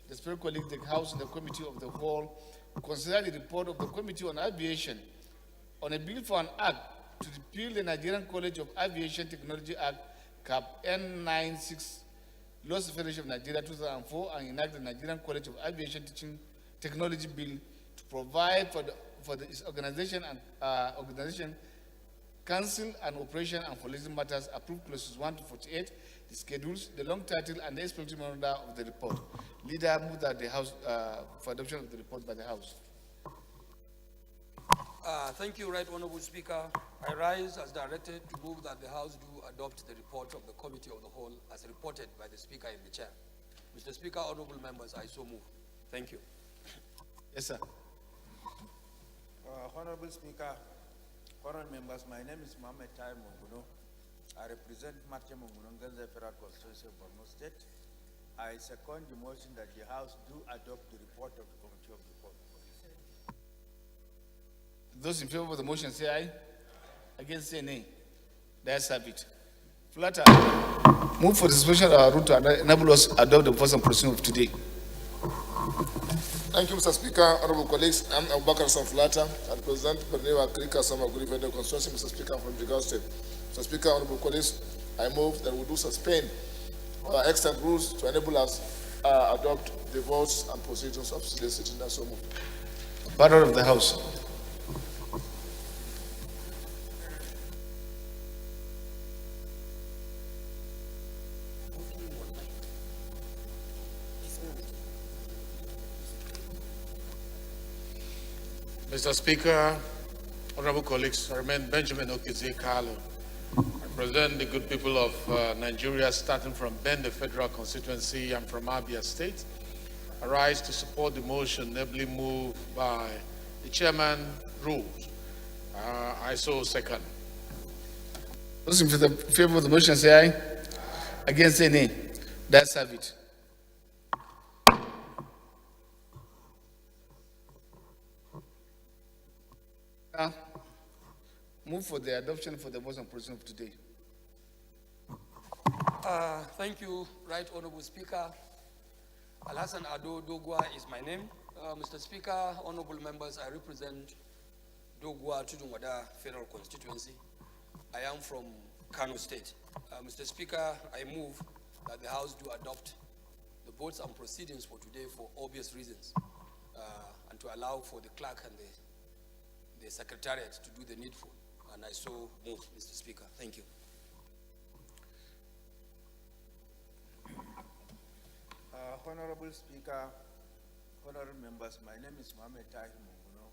The Spirit colleagues, the House and the Committee of the Whole consider the report of the Committee on Aviation on a bill for an act to repeal the Nigerian College of Aviation Technology Act, CAP N96, Laws of Federation of Nigeria 2004, and enact the Nigerian College of Aviation Teaching Technology Bill to provide for its organization and council and operation and for legal matters, approved clauses 1 to 48, the schedules, the long title, and the explanatory memoranda of the report. Leader, move that the House for adoption of the report by the House. Thank you, Right Honorable Speaker. I rise as directed to move that the House do adopt the report of the Committee of the Whole as reported by the Speaker in the chair. Mr. Speaker, honorable members, I so move. Thank you. Yes, sir. Honorable Speaker, honorable members, my name is Mohamed Tahir Monguno. I represent Marte Monguno Nganze Federal Constituency of Borno State. I second the motion that the House do adopt the report of the Committee of the Whole. Those in favor of the motion say aye. Against say nay. That's habit. Flatter, move for the suspension of our route to enable us to adopt the first and proceeding of today. Thank you, Mr. Speaker. Honorable colleagues, I'm Abubakar Sanflata. I represent Bernewa Krika Samaguri Federal Constituency, Mr. Speaker, from Jigawa State. Mr. Speaker, honorable colleagues, I move that we do suspend our extant rules to enable us adopt the votes and procedures of today's sitting. That's so moved. Order of the House. Mr. Speaker, honorable colleagues, I remain Benjamin Okize Kalu. I represent the good people of Nigeria, starting from Bende Federal Constituency and from Abia State. I rise to support the motion ably moved by the chairman ruled. I so second. Those in favor of the motion say aye. Against say nay. That's have it. Move for the adoption for the votes and proceeding of today. Thank you, Right Honorable Speaker. Alhassan Ado Dogwa is my name. Mr. Speaker, honorable members, I represent Dogwa Tudunwada Federal Constituency. I am from Kano State. Mr. Speaker, I move that the House do adopt the votes and proceedings for today for obvious reasons, and to allow for the clerk and the secretariat to do the needful. And I so move, Mr. Speaker. Thank you. Honorable Speaker, honorable members, my name is Mohamed Tahir Munguno.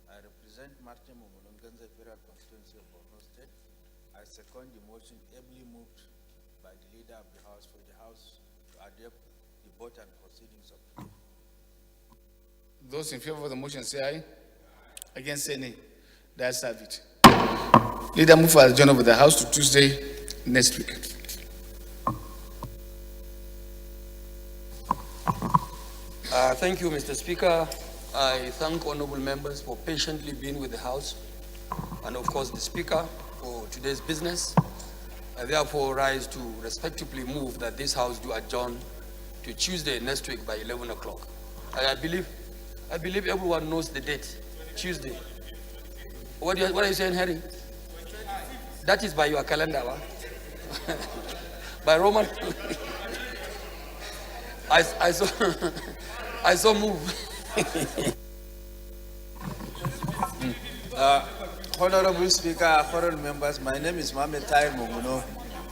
I represent Martin Munguno Nganze Federal Constituency of Borno State. I second the motion ably moved by the leader of the House for the House to adopt the vote and proceedings of today. Those in favor of the motion say aye. Against say nay. That's have it. Leader move for adjourn of the House to Tuesday next week. Thank you, Mr. Speaker. I thank honorable members for patiently being with the House, and of course the Speaker for today's business. I therefore rise to respectfully move that this House do adjourn to Tuesday next week by 11 o'clock. I believe everyone knows the date, Tuesday. What are you saying, Harry? That is by your calendar, huh? By Roman. I saw move. Honorable Speaker, honorable members, my name is Mohamed Tahir Munguno.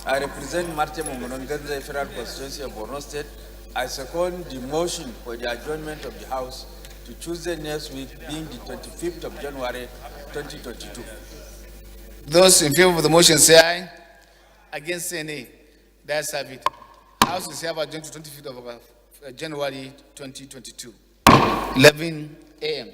I represent Martin Munguno Nganze Federal Constituency of Borno State. I second the motion for the adjournment of the House to Tuesday next week, being the 25th of January, 2022. Those in favor of the motion say aye. Against say nay. That's have it. House is hereby adjourned to 25th of January 2022, 11 a.m.